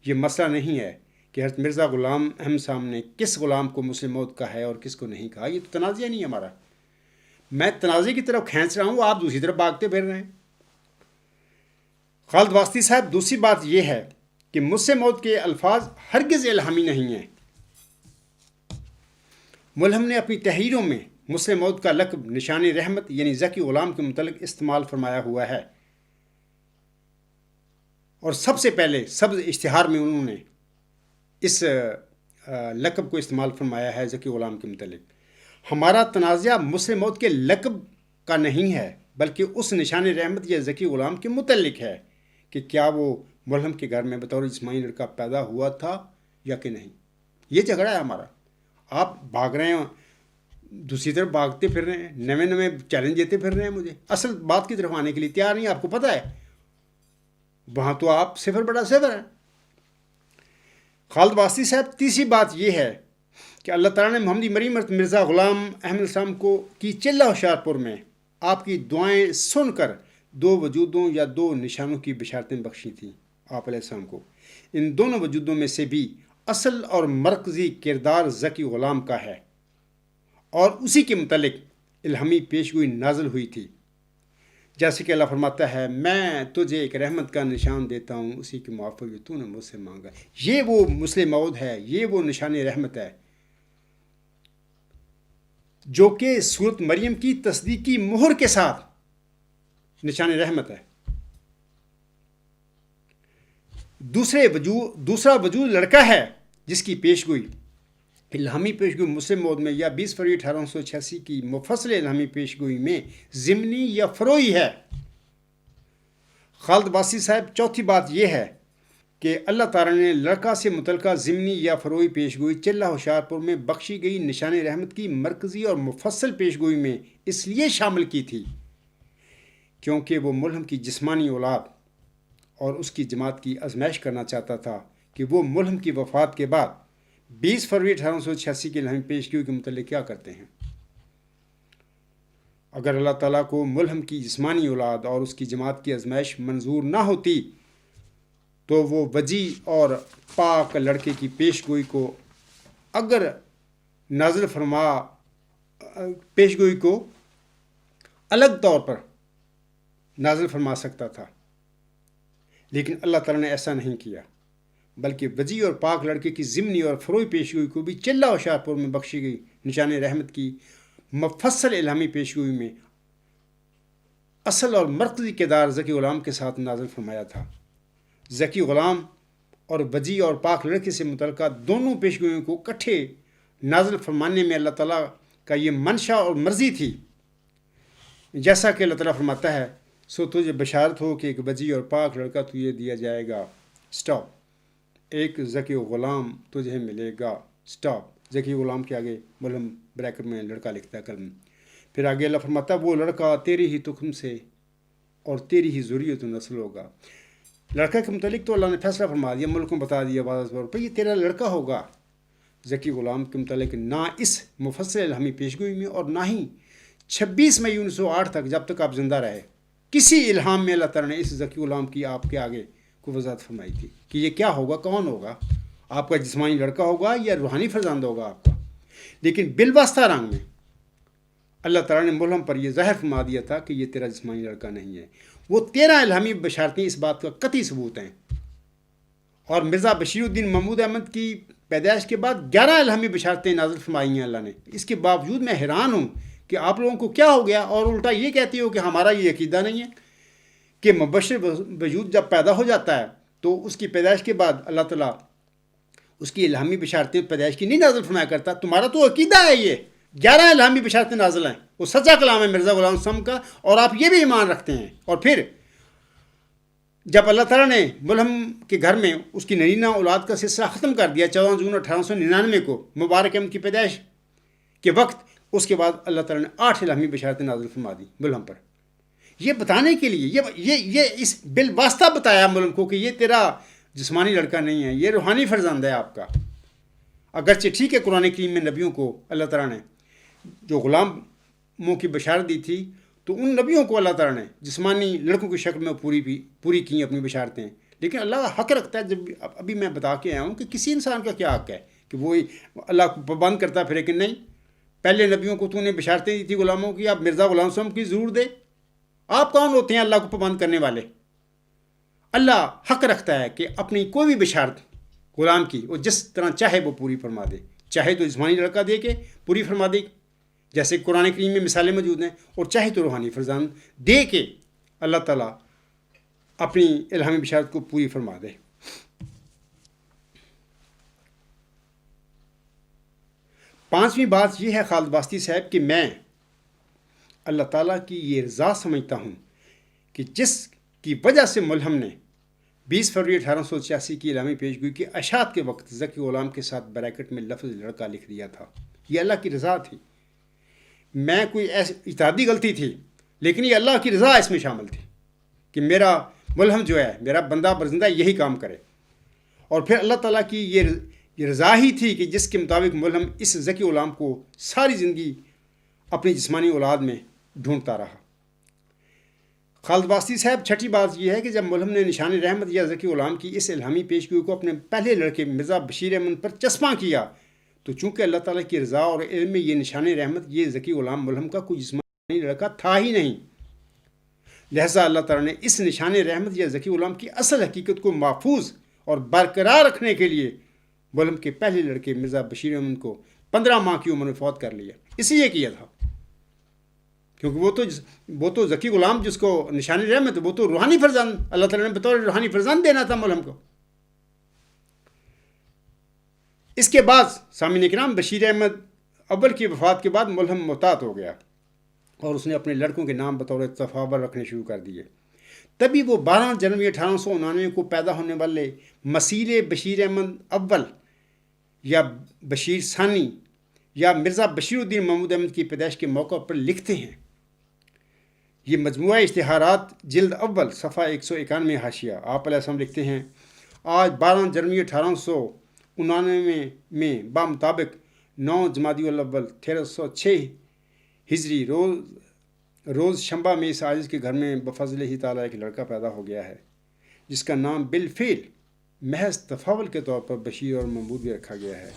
یہ مسئلہ نہیں ہے کہ حضرت مرزا غلام احمد صاحب نے کس غلام کو مسلم موعود کہا ہے اور کس کو نہیں کہا۔ یہ تو تنازع نہیں ہے ہمارا۔ میں تنازع کی طرف کھینچ رہا ہوں، آپ دوسری طرف بھاگتے پھر رہے ہیں۔ خالد واسطی صاحب، دوسری بات یہ ہے کہ مسلم موعود کے الفاظ ہرگز الہامی نہیں ہیں۔ ملہم نے اپنی تحریروں میں مسلم موعود کا لقب نشان رحمت یعنی ذکی غلام کے متعلق استعمال فرمایا ہوا ہے، اور سب سے پہلے سبز اشتہار میں انہوں نے اس لقب کو استعمال فرمایا ہے ذکی غلام کے متعلق۔ ہمارا تنازع مسلم موعود کے لقب کا نہیں ہے بلکہ اس نشان رحمت یا ذکی غلام کے متعلق ہے کہ کیا وہ ملہم کے گھر میں بطور جسمانی لڑکا پیدا ہوا تھا یا کہ نہیں۔ یہ جھگڑا ہے ہمارا۔ آپ بھاگ رہے ہیں، دوسری طرف بھاگتے پھر رہے ہیں، نئے چیلنج دیتے پھر رہے ہیں مجھے، اصل بات کی طرف آنے کے لیے تیار نہیں۔ آپ کو پتہ ہے وہاں تو آپ 0/0 ہیں۔ خالد واسطی صاحب، تیسری بات یہ ہے کہ اللہ تعالیٰ نے محمدی مریم مرزا غلام احمد السلام کو کی چلہ ہوشیار پور میں آپ کی دعائیں سن کر 2 وجودوں یا 2 نشانوں کی بشارتیں بخشی تھیں آپ علیہ السلام کو۔ ان دونوں وجودوں میں سے بھی اصل اور مرکزی کردار ذکی غلام کا ہے اور اسی کے متعلق الہامی پیشگوئی نازل ہوئی تھی، جیسے کہ اللہ فرماتا ہے، میں تجھے ایک رحمت کا نشان دیتا ہوں اسی کے موافق جو تو نے مجھ سے مانگا۔ یہ وہ مسلم موعود ہے، یہ وہ نشان رحمت ہے جو کہ سورت مریم کی تصدیقی مہر کے ساتھ نشان رحمت ہے۔ دوسرا وجود لڑکا ہے جس کی پیشگوئی الہامی پیشگوئی مسلم موعود میں یا 20 فروری 1886 کی مفصل الہامی پیشگوئی میں ضمنی یا فروعی ہے۔ خالد واسطی صاحب، چوتھی بات یہ ہے کہ اللہ تعالیٰ نے لڑکا سے متعلقہ ضمنی یا فروعی پیشگوئی چلہ ہوشیار پور میں بخشی گئی نشان رحمت کی مرکزی اور مفصل پیشگوئی میں اس لیے شامل کی تھی کیونکہ وہ ملہم کی جسمانی اولاد اور اس کی جماعت کی آزمائش کرنا چاہتا تھا کہ وہ ملہم کی وفات کے بعد 20 فروری 1886 کی الہامی پیشگوئی کے متعلق کیا کرتے ہیں۔ اگر اللہ تعالیٰ کو ملہم کی جسمانی اولاد اور اس کی جماعت کی آزمائش منظور نہ ہوتی تو وہ وجی اور پاک لڑکے کی پیشگوئی کو اگر پیشگوئی کو الگ طور پر نازل فرما سکتا تھا، لیکن اللہ تعالیٰ نے ایسا نہیں کیا، بلکہ وجی اور پاک لڑکے کی ضمنی اور فروعی پیشگوئی کو بھی چلہ ہوشیار پور میں بخشی گئی نشان رحمت کی مفصل الہامی پیشگوئی میں اصل اور مرکزی کردار ذکی غلام کے ساتھ نازل فرمایا تھا۔ ذکی غلام اور وجی اور پاک لڑکے سے متعلقہ دونوں پیشگوئیوں کو اکٹھے نازل فرمانے میں اللہ تعالیٰ کا یہ منشا اور مرضی تھی، جیسا کہ اللہ تعالیٰ فرماتا ہے، سو تجھے بشارت ہو کہ ایک وجی اور پاک لڑکا تجھے دیا جائے گا، سٹاپ، ایک ذکی غلام تجھے ملے گا، سٹاپ، ذکی غلام کے آگے ملہم بریکٹ میں لڑکا لکھتا ہے قلم، پھر آگے اللہ فرماتا ہے وہ لڑکا تیری ہی تخم سے اور تیری ہی ذریت و نسل ہوگا۔ لڑکا کے متعلق تو اللہ نے فیصلہ فرما دیا، ملک کو بتا دیا واضح طور پر یہ تیرا لڑکا ہوگا۔ ذکی غلام کے متعلق نہ اس مفصل الہامی پیشگوئی میں اور نہ ہی 26 مئی 1908 تک، جب تک آپ زندہ رہے، کسی الہام میں اللہ تعالیٰ نے اس ذکی غلام کی آپ کے آگے کو وضاحت فرمائی تھی کہ یہ کیا ہوگا، کون ہوگا، آپ کا جسمانی لڑکا ہوگا یا روحانی فرزند ہوگا آپ کا. لیکن بالواسطہ رنگ میں اللہ تعالیٰ نے ملہم پر یہ ظاہر فرما دیا تھا کہ یہ تیرا جسمانی لڑکا نہیں ہے. وہ 13 الہامی بشارتیں اس بات کا قطعی ثبوت ہیں. اور مرزا بشیر الدین محمود احمد کی پیدائش کے بعد 11 الہامی بشارتیں نازل فرمائی ہیں اللہ نے. اس کے باوجود میں حیران ہوں کہ آپ لوگوں کو کیا ہو گیا، اور الٹا یہ کہتی ہو کہ ہمارا یہ عقیدہ نہیں ہے کہ مبشر وجود جب پیدا ہو جاتا ہے تو اس کی پیدائش کے بعد اللہ تعالیٰ اس کی الہامی بشارتیں پیدائش کی نہیں نازل فرمایا کرتا. تمہارا تو عقیدہ ہے یہ 11 الہامی بشارتیں نازل ہیں، وہ سچا کلام ہے مرزا غلام حسن کا، اور آپ یہ بھی ایمان رکھتے ہیں. اور پھر جب اللہ تعالیٰ نے ملہم کے گھر میں اس کی نرینہ اولاد کا سلسلہ ختم کر دیا 14 جون 1899 کو مبارک احمد کی پیدائش کے وقت، اس کے بعد اللہ تعالیٰ نے 8 الہامی بشارتیں نازل فرما دی ملہم پر. یہ بتانے کے لیے یہ اس بالواسطہ بتایا ملہم کو کہ یہ تیرا جسمانی لڑکا نہیں ہے، یہ روحانی فرزند ہے آپ کا. اگرچہ ٹھیک ہے قرآن کریم میں نبیوں کو اللہ تعالیٰ نے جو غلاموں کی بشارت دی تھی، تو ان نبیوں کو اللہ تعالیٰ نے جسمانی لڑکوں کی شکل میں پوری کی اپنی بشارتیں. لیکن اللہ حق رکھتا ہے، جب ابھی میں بتا کے آیا ہوں کہ کسی انسان کا کیا حق ہے کہ وہ اللہ کو پابند کرتا پھرے کہ نہیں، پہلے نبیوں کو تو نے بشارتیں دی تھی غلاموں کی، آپ مرزا غلام حسن کی ضرور دے. آپ کون ہوتے ہیں اللہ کو پابند کرنے والے؟ اللہ حق رکھتا ہے کہ اپنی کوئی بھی بشارت غلام کی وہ جس طرح چاہے وہ پوری فرما دے. چاہے تو جسمانی لڑکا دے کے پوری فرما دے جیسے قرآن کریم میں مثالیں موجود ہیں، اور چاہے تو روحانی فرزند دے کے اللہ تعالیٰ اپنی الہامی بشارت کو پوری فرما دے. پانچویں بات یہ ہے خالد واسطی صاحب کہ میں اللہ تعالیٰ کی یہ رضا سمجھتا ہوں کہ جس کی وجہ سے ملہم نے 20 فروری 1886 کی الہامی پیشگوئی کی اشاعت کے وقت ذکی غلام کے ساتھ بریکٹ میں لفظ لڑکا لکھ دیا تھا، یہ اللہ کی رضا تھی. میں کوئی ایسی اجتہادی غلطی تھی، لیکن یہ اللہ کی رضا اس میں شامل تھی کہ میرا ملہم جو ہے، میرا بندہ برزندہ یہی کام کرے. اور پھر اللہ تعالیٰ کی یہ رضا ہی تھی کہ جس کے مطابق ملہم اس ذکی غلام کو ساری زندگی اپنی جسمانی اولاد میں ڈھونڈتا رہا. خالد واسطی صاحب چھٹی بات یہ ہے کہ جب ملہم نے نشان رحمت یا ذکی غلام کی اس الہامی پیشگوئی کو اپنے پہلے لڑکے مرزا بشیر احمد پر چسپاں کیا، تو چونکہ اللہ تعالیٰ کی رضا اور علم میں یہ نشان رحمت، یہ ذکی غلام ملہم کا کوئی جسمانی لڑکا تھا ہی نہیں، لہذا اللہ تعالیٰ نے اس نشان رحمت یا ذکی غلام کی اصل حقیقت کو محفوظ اور برقرار رکھنے کے لیے ملہم کے پہلے لڑکے مرزا بشیر احمد کو 15 ماہ کی عمر میں فوت کر لیا. اسی لیے کیا تھا کیونکہ وہ تو ذکی غلام جس کو نشان رحمت، وہ تو روحانی فرزند اللہ تعالیٰ نے بطور روحانی فرزند دینا تھا ملہم کو. اس کے بعد سامعین کرام بشیر احمد اول کی وفات کے بعد ملہم محتاط ہو گیا اور اس نے اپنے لڑکوں کے نام بطور تفاول رکھنے شروع کر دیے. تبھی وہ 12 جنوری 1899 کو پیدا ہونے والے مسیل بشیر احمد اول یا بشیر ثانی یا مرزا بشیر الدین محمود احمد کی پیدائش کے موقع پر لکھتے ہیں. یہ مجموعہ اشتہارات جلد اول صفحہ 191 حاشیہ. آپ علیہ السلام لکھتے ہیں، آج 12 جنوری 1899 میں بمطابق 9 جمادی الاول 1306 ہجری روز شنبہ میں اس عاجز کے گھر میں بفضل ہی تعالیٰ ایک لڑکا پیدا ہو گیا ہے، جس کا نام بالفعل محض تفاول کے طور پر بشیر اور محمود بھی رکھا گیا ہے،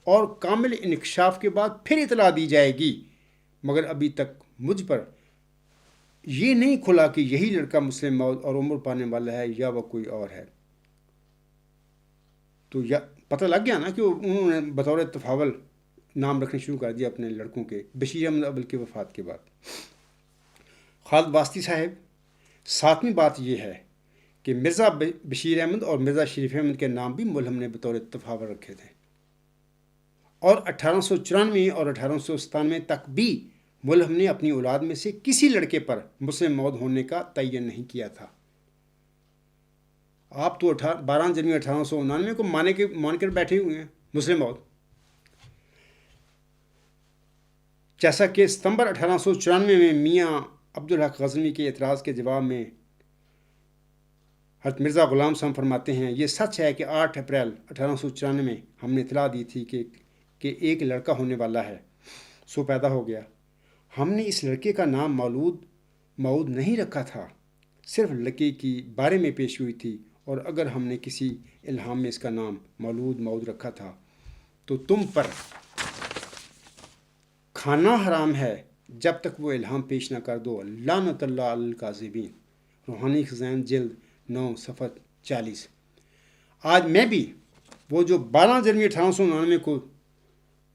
اور کامل انکشاف کے بعد پھر اطلاع دی جائے گی، مگر ابھی تک مجھ پر یہ نہیں کھلا کہ یہی لڑکا مسلم موت اور عمر پانے والا ہے یا وہ کوئی اور ہے. تو پتہ لگ گیا نا کہ انہوں نے بطور تفاول نام رکھنے شروع کر دیا اپنے لڑکوں کے بشیر احمد اول کی وفات کے بعد. خالد واسطی صاحب، 7ویں بات یہ ہے کہ مرزا بشیر احمد اور مرزا شریف احمد کے نام بھی ملہم نے بطور تفاول رکھے تھے، اور 1894 اور 1897 تک بھی ملہم نے اپنی اولاد میں سے کسی لڑکے پر مسلم موت ہونے کا تعین نہیں کیا تھا. آپ تو 12 جنوری 1899 کو مان کر بیٹھے ہوئے ہیں مسلم موت. جیسا کہ ستمبر 1894 میں میاں عبدالحق غزنوی کے اعتراض کے جواب میں حضرت مرزا غلام صاحب فرماتے ہیں، یہ سچ ہے کہ 8 اپریل 1894 میں ہم نے اطلاع دی تھی کہ ایک لڑکا ہونے والا ہے، سو پیدا ہو گیا. ہم نے اس لڑکے کا نام مودود نہیں رکھا تھا، صرف لڑکے کی بارے میں پیش ہوئی تھی، اور اگر ہم نے کسی الہام میں اس کا نام مولود رکھا تھا تو تم پر کھانا حرام ہے جب تک وہ الہام پیش نہ کر دو۔ لعنت اللہ علی الکاذبین، روحانی خزائن جلد 9 صفحہ 40۔ آج میں بھی وہ جو 12 جنوری 1899 کو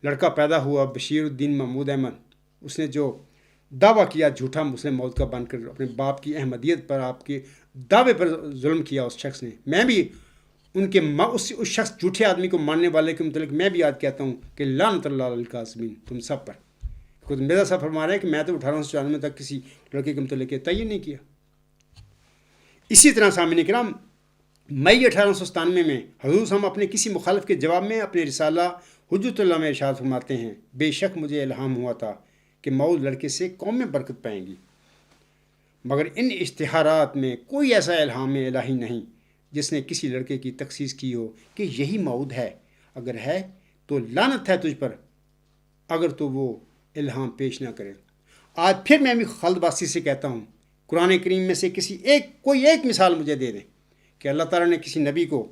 لڑکا پیدا ہوا بشیر الدین محمود احمد، اس نے جو دعویٰ کیا جھوٹا مسلم موت کا بن کر اپنے باپ کی احمدیت پر، آپ کے دعوے پر ظلم کیا اس شخص نے، میں بھی اس شخص جھوٹے آدمی کو ماننے والے کے متعلق میں بھی آج کہتا ہوں کہ لعنت اللہ علی الکاذبین، تم سب پر۔ خود مرزا صاحب فرما رہے ہیں کہ میں تو 1894 تک کسی لڑکے کے متعلق تعین نہیں کیا۔ اسی طرح سامعین کرام، مئی 1897 میں حضور صاحب اپنے کسی مخالف کے جواب میں اپنے رسالہ حجت اللہ میں ارشاد فرماتے ہیں، بے شک مجھے الہام ہوا تھا کہ مود لڑکے سے قومیں برکت پائیں گی، مگر ان اشتہارات میں کوئی ایسا الہام الہی نہیں جس نے کسی لڑکے کی تخصیص کی ہو کہ یہی مود ہے، اگر ہے تو لعنت ہے تجھ پر اگر تو وہ الہام پیش نہ کرے۔ آج پھر میں بھی خالد باسی سے کہتا ہوں، قرآن کریم میں سے کوئی ایک مثال مجھے دے دیں کہ اللہ تعالیٰ نے کسی نبی کو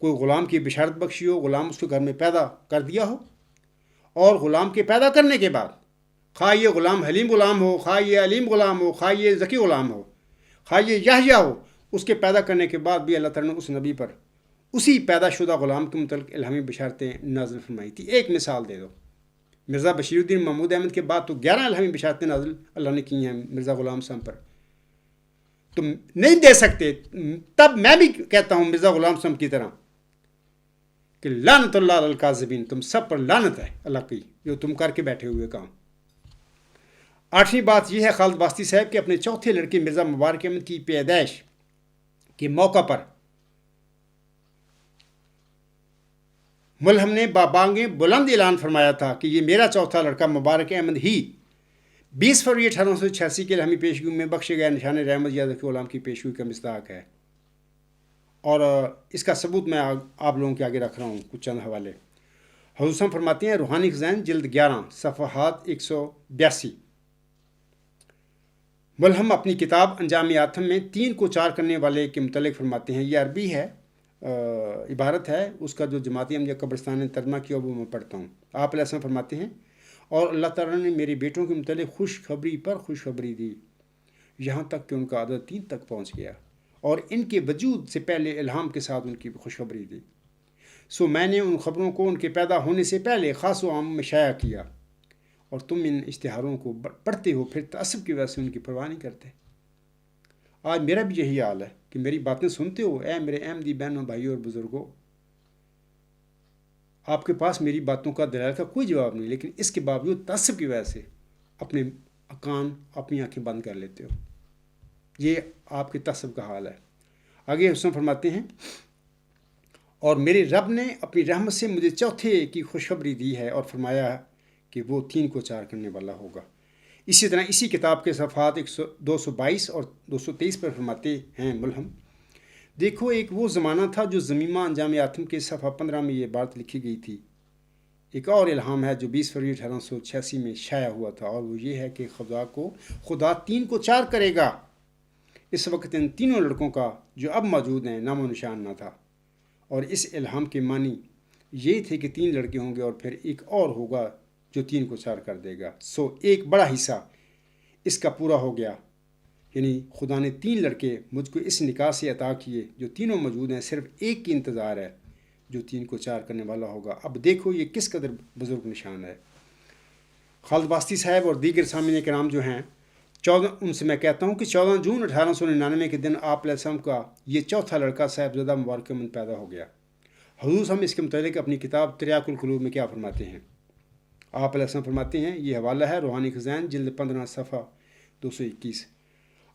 کوئی غلام کی بشارت بخشی ہو، غلام اس کے گھر میں پیدا کر دیا ہو، اور غلام کے پیدا کرنے کے بعد خواہ یہ غلام حلیم غلام ہو، خواہ یہ علیم غلام ہو، خواہ یہ ذکی غلام ہو، خواہ یہ یحییٰ ہو، اس کے پیدا کرنے کے بعد بھی اللہ تعالیٰ نے اس نبی پر اسی پیدا شدہ غلام کے متعلق الہامی بشارتیں نازل فرمائی تھی۔ ایک مثال دے دو۔ مرزا بشیر الدین محمود احمد کے بعد تو 11 الہامی بشارتیں نازل اللہ نے کی ہیں مرزا غلام صاحب پر، تم نہیں دے سکتے۔ تب میں بھی کہتا ہوں مرزا غلام صاحب کی طرح کہ لعنت اللہ علی الکاذبین، تم سب پر لعنت ہے اللہ کی جو تم کر کے بیٹھے ہوئے کام۔ 8ویں بات یہ ہے خالد باستی صاحب کہ اپنے چوتھے لڑکے مرزا مبارک احمد کی پیدائش کے موقع پر ملہم نے بابانگیں بلند اعلان فرمایا تھا کہ یہ میرا چوتھا لڑکا مبارک احمد ہی 20 فروری 1886 کے الہامی پیشگی میں بخشے گئے نشان رحمت یا ذکی غلام کی پیشگوئی کا مصداق ہے، اور اس کا ثبوت میں آپ لوگوں کے آگے رکھ رہا ہوں کچھ چند حوالے۔ حضور صاحب فرماتے ہیں، روحانی خزائن جلد 11 صفحات 182۔ ملہم اپنی کتاب انجام آتم میں 3 کو 4 کرنے والے کے متعلق فرماتے ہیں، یہ عربی ہے، عبارت ہے، اس کا جو جماعتی احمدیہ قبرستان نے ترجمہ کیا وہ میں پڑھتا ہوں۔ آپ علیہ السلام فرماتے ہیں، اور اللہ تعالیٰ نے میرے بیٹوں کے متعلق خوشخبری پر خوشخبری دی، یہاں تک کہ ان کا عدد 3 تک پہنچ گیا، اور ان کے وجود سے پہلے الہام کے ساتھ ان کی خوشخبری دی۔ سو میں نے ان خبروں کو ان کے پیدا ہونے سے پہلے خاص و عام میں شائع کیا، اور تم ان اشتہاروں کو پڑھتے ہو، پھر تعصب کی وجہ سے ان کی پرواہ نہیں کرتے۔ آج میرا بھی یہی حال ہے کہ میری باتیں سنتے ہو، اے میرے احمدی بہنوں، بھائیوں اور بزرگوں، آپ کے پاس میری باتوں کا دلائل کا کوئی جواب نہیں، لیکن اس کے باوجود تعصب کی وجہ سے اپنے کان، اپنی آنکھیں بند کر لیتے ہو۔ یہ آپ کے تعصب کا حال ہے۔ آگے حسن فرماتے ہیں، اور میرے رب نے اپنی رحمت سے مجھے چوتھے کی خوشخبری دی ہے، اور فرمایا کہ وہ 3 کو 4 کرنے والا ہوگا۔ اسی طرح اسی کتاب کے صفحات 222 اور 223 پر فرماتے ہیں ملہم، دیکھو ایک وہ زمانہ تھا جو ضمیمہ انجام آتم کے صفحہ 15 میں یہ بات لکھی گئی تھی۔ ایک اور الہام ہے جو 20 فروری 1886 میں شائع ہوا تھا، اور وہ یہ ہے کہ خدا 3 کو 4 کرے گا۔ اس وقت ان تینوں لڑکوں کا جو اب موجود ہیں نام و نشان نہ تھا، اور اس الہام کے معنی یہ تھے کہ 3 لڑکے ہوں گے اور پھر ایک اور ہوگا جو 3 کو 4 کر دے گا۔ سو ایک بڑا حصہ اس کا پورا ہو گیا، یعنی خدا نے 3 لڑکے مجھ کو اس نکاح سے عطا کیے جو تینوں موجود ہیں، صرف ایک کی انتظار ہے جو 3 کو 4 کرنے والا ہوگا۔ اب دیکھو یہ کس قدر بزرگ نشان ہے۔ خالد باستی صاحب اور دیگر سامعین کرام جو ہیں، ان سے میں کہتا ہوں کہ 14 جون 1899 کے دن آپ علیہ السلام کا یہ چوتھا لڑکا صاحبزادہ مبارک احمد پیدا ہو گیا۔ حضور ہم اس کے متعلق اپنی کتاب تریاق القلوب میں کیا فرماتے ہیں؟ آپ علیہ السلام فرماتے ہیں، یہ حوالہ ہے روحانی خزائن جلد 15 صفحہ 221۔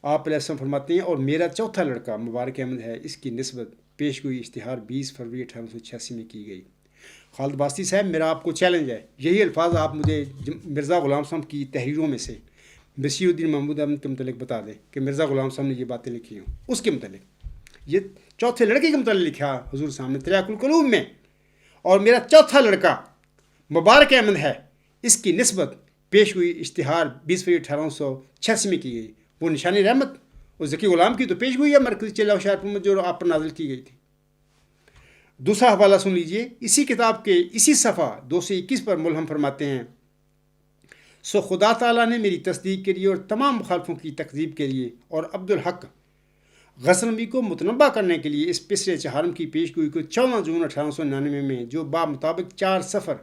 آپ علیہ السلام فرماتے ہیں، اور میرا چوتھا لڑکا مبارک احمد ہے، اس کی نسبت پیش گوئی اشتہار 20 فروری 1886 میں کی گئی۔ خالد باستی صاحب، میرا آپ کو چیلنج ہے، یہی الفاظ آپ مجھے مرزا غلام صاحب کی تحریروں میں سے بشیر الدین محمود احمد کے متعلق بتا دیں کہ مرزا غلام صاحب نے یہ باتیں لکھی ہوں، اس کے متعلق، یہ چوتھے لڑکے کے متعلق لکھا حضور صاحب نے تریاق القلوب میں، اور میرا چوتھا لڑکا مبارک احمد ہے، اس کی نسبت پیش ہوئی اشتہار 20 فروری 1886 میں کی گئی۔ وہ نشان رحمت اور ذکی غلام کی تو پیش ہوئی ہے مرکزی چلہ ہوشیارپور میں جو آپ پر نازل کی گئی تھی۔ دوسرا حوالہ سن لیجئے، اسی کتاب کے اسی صفحہ 221 پر ملہم فرماتے ہیں، سو خدا تعالیٰ نے میری تصدیق کے لیے اور تمام مخالفوں کی تکذیب کے لیے اور عبدالحق غزنوی کو متنبع کرنے کے لیے اس پسرے چہارم کی پیش گوئی کو 14 جون 1899 میں جو مطابق 4 صفر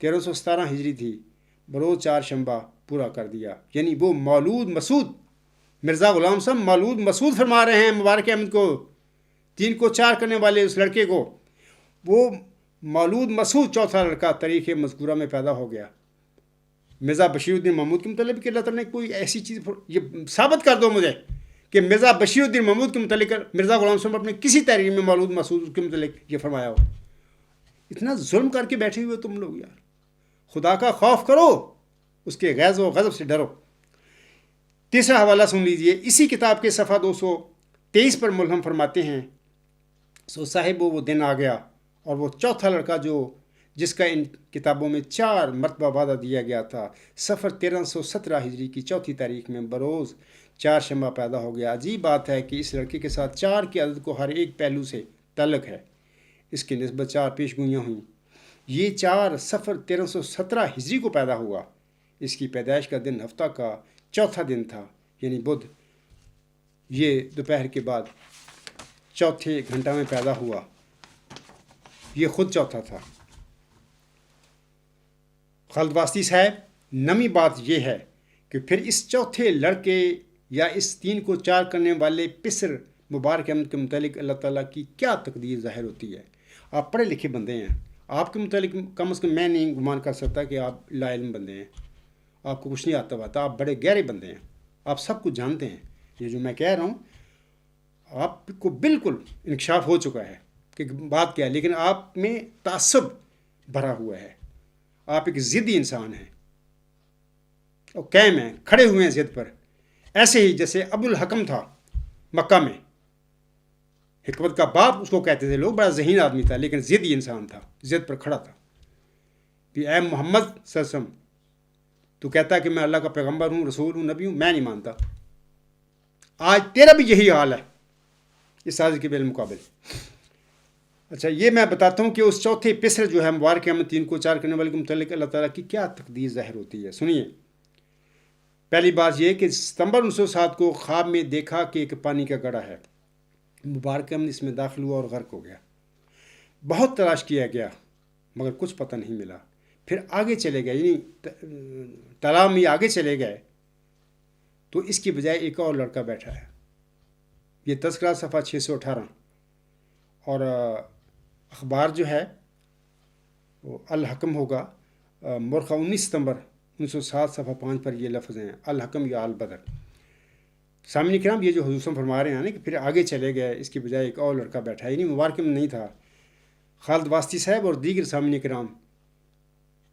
1317 ہجری تھی بروز 4 شنبہ پورا کر دیا۔ یعنی وہ مولود مسعود مرزا غلام صاحب مولود مسعود فرما رہے ہیں مبارک احمد کو، 3 کو 4 کرنے والے اس لڑکے کو، وہ مولود مسعود چوتھا لڑکا تاریخ مذکورہ میں پیدا ہو گیا۔ مرزا بشیر الدین محمود کے متعلق کہ اللہ تعالیٰ نے کوئی ایسی چیز یہ ثابت کر دو مجھے کہ مرزا بشیر الدین محمود کے متعلق مرزا غلام صاحب اپنے کسی تحریر میں مولود مسعود کے متعلق یہ فرمایا ہو۔ اتنا ظلم کر کے بیٹھے ہوئے تم لوگ یار، خدا کا خوف کرو، اس کے غیظ و غضب سے ڈرو۔ تیسرا حوالہ سن لیجئے، اسی کتاب کے صفحہ 223 پر ملہم فرماتے ہیں، سو صاحب وہ دن آ گیا اور وہ چوتھا لڑکا جس کا ان کتابوں میں 4 مرتبہ وعدہ دیا گیا تھا صفر 1317 ہجری کی چوتھی تاریخ میں بروز 4 شنبہ پیدا ہو گیا۔ عجیب بات ہے کہ اس لڑکے کے ساتھ 4 کے عدد کو ہر ایک پہلو سے تعلق ہے، اس کی نسبت 4 پیش گوئیاں ہوئیں۔ یہ 4 صفر 1317 ہجری کو پیدا ہوا، اس کی پیدائش کا دن ہفتہ کا چوتھا دن تھا، یعنی بدھ۔ یہ دوپہر کے بعد چوتھے گھنٹہ میں پیدا ہوا، یہ خود چوتھا تھا۔ خالد واسطی صاحب، نمی بات یہ ہے کہ پھر اس چوتھے لڑکے یا اس 3 کو 4 کرنے والے پسر مبارک احمد کے متعلق اللہ تعالیٰ کی کیا تقدیر ظاہر ہوتی ہے۔ آپ پڑھے لکھے بندے ہیں، آپ کے متعلق کم از کم میں نہیں گمان کر سکتا کہ آپ لا علم بندے ہیں، آپ کو کچھ نہیں آتا باتا، آپ بڑے گہرے بندے ہیں، آپ سب کچھ جانتے ہیں۔ یہ جو میں کہہ رہا ہوں آپ کو بالکل انکشاف ہو چکا ہے کہ بات کیا ہے، لیکن آپ میں تعصب بھرا ہوا ہے، آپ ایک ضدی انسان ہیں اور قائم ہیں، کھڑے ہوئے ہیں ضد پر، ایسے ہی جیسے ابو الحکم تھا مکہ میں، حکمت کا باپ اس کو کہتے تھے لوگ، بڑا ذہین آدمی تھا لیکن ضدی انسان تھا، ضد پر کھڑا تھا کہ اے محمد صلی اللہ علیہ وسلم، تو کہتا ہے کہ میں اللہ کا پیغمبر ہوں، رسول ہوں، نبی ہوں، میں نہیں مانتا۔ آج تیرا بھی یہی حال ہے اس سازش کے بالمقابل۔ اچھا، یہ میں بتاتا ہوں کہ اس چوتھے پسر جو ہے مبارک احمد 3 کو 4 کرنے والے کے متعلق اللہ تعالیٰ کی کیا تقدیر ظاہر ہوتی ہے۔ سنیے، پہلی بات یہ کہ ستمبر 1907 کو خواب میں دیکھا کہ ایک پانی کا گڑھا ہے، مبارک احمد اس میں داخل ہوا اور غرق ہو گیا۔ بہت تلاش کیا گیا مگر کچھ پتہ نہیں ملا۔ پھر آگے چلے گئے، یعنی تالاب میں آگے چلے گئے تو اس کی بجائے ایک اور لڑکا بیٹھا ہے۔ یہ تذکرہ صفحہ 618 اور اخبار جو ہے وہ الحکم ہوگا، مرخہ 19 ستمبر 1907 صفحہ 5 پر یہ لفظ ہیں، الحکم یا البدر۔ سامعین کرام، یہ جو حضور صلی اللہ علیہ وسلم فرما رہے ہیں نا کہ پھر آگے چلے گئے، اس کی بجائے ایک اور لڑکا بیٹھا ہے، یعنی مبارک میں نہیں تھا۔ خالد واسطی صاحب اور دیگر سامعین کرام،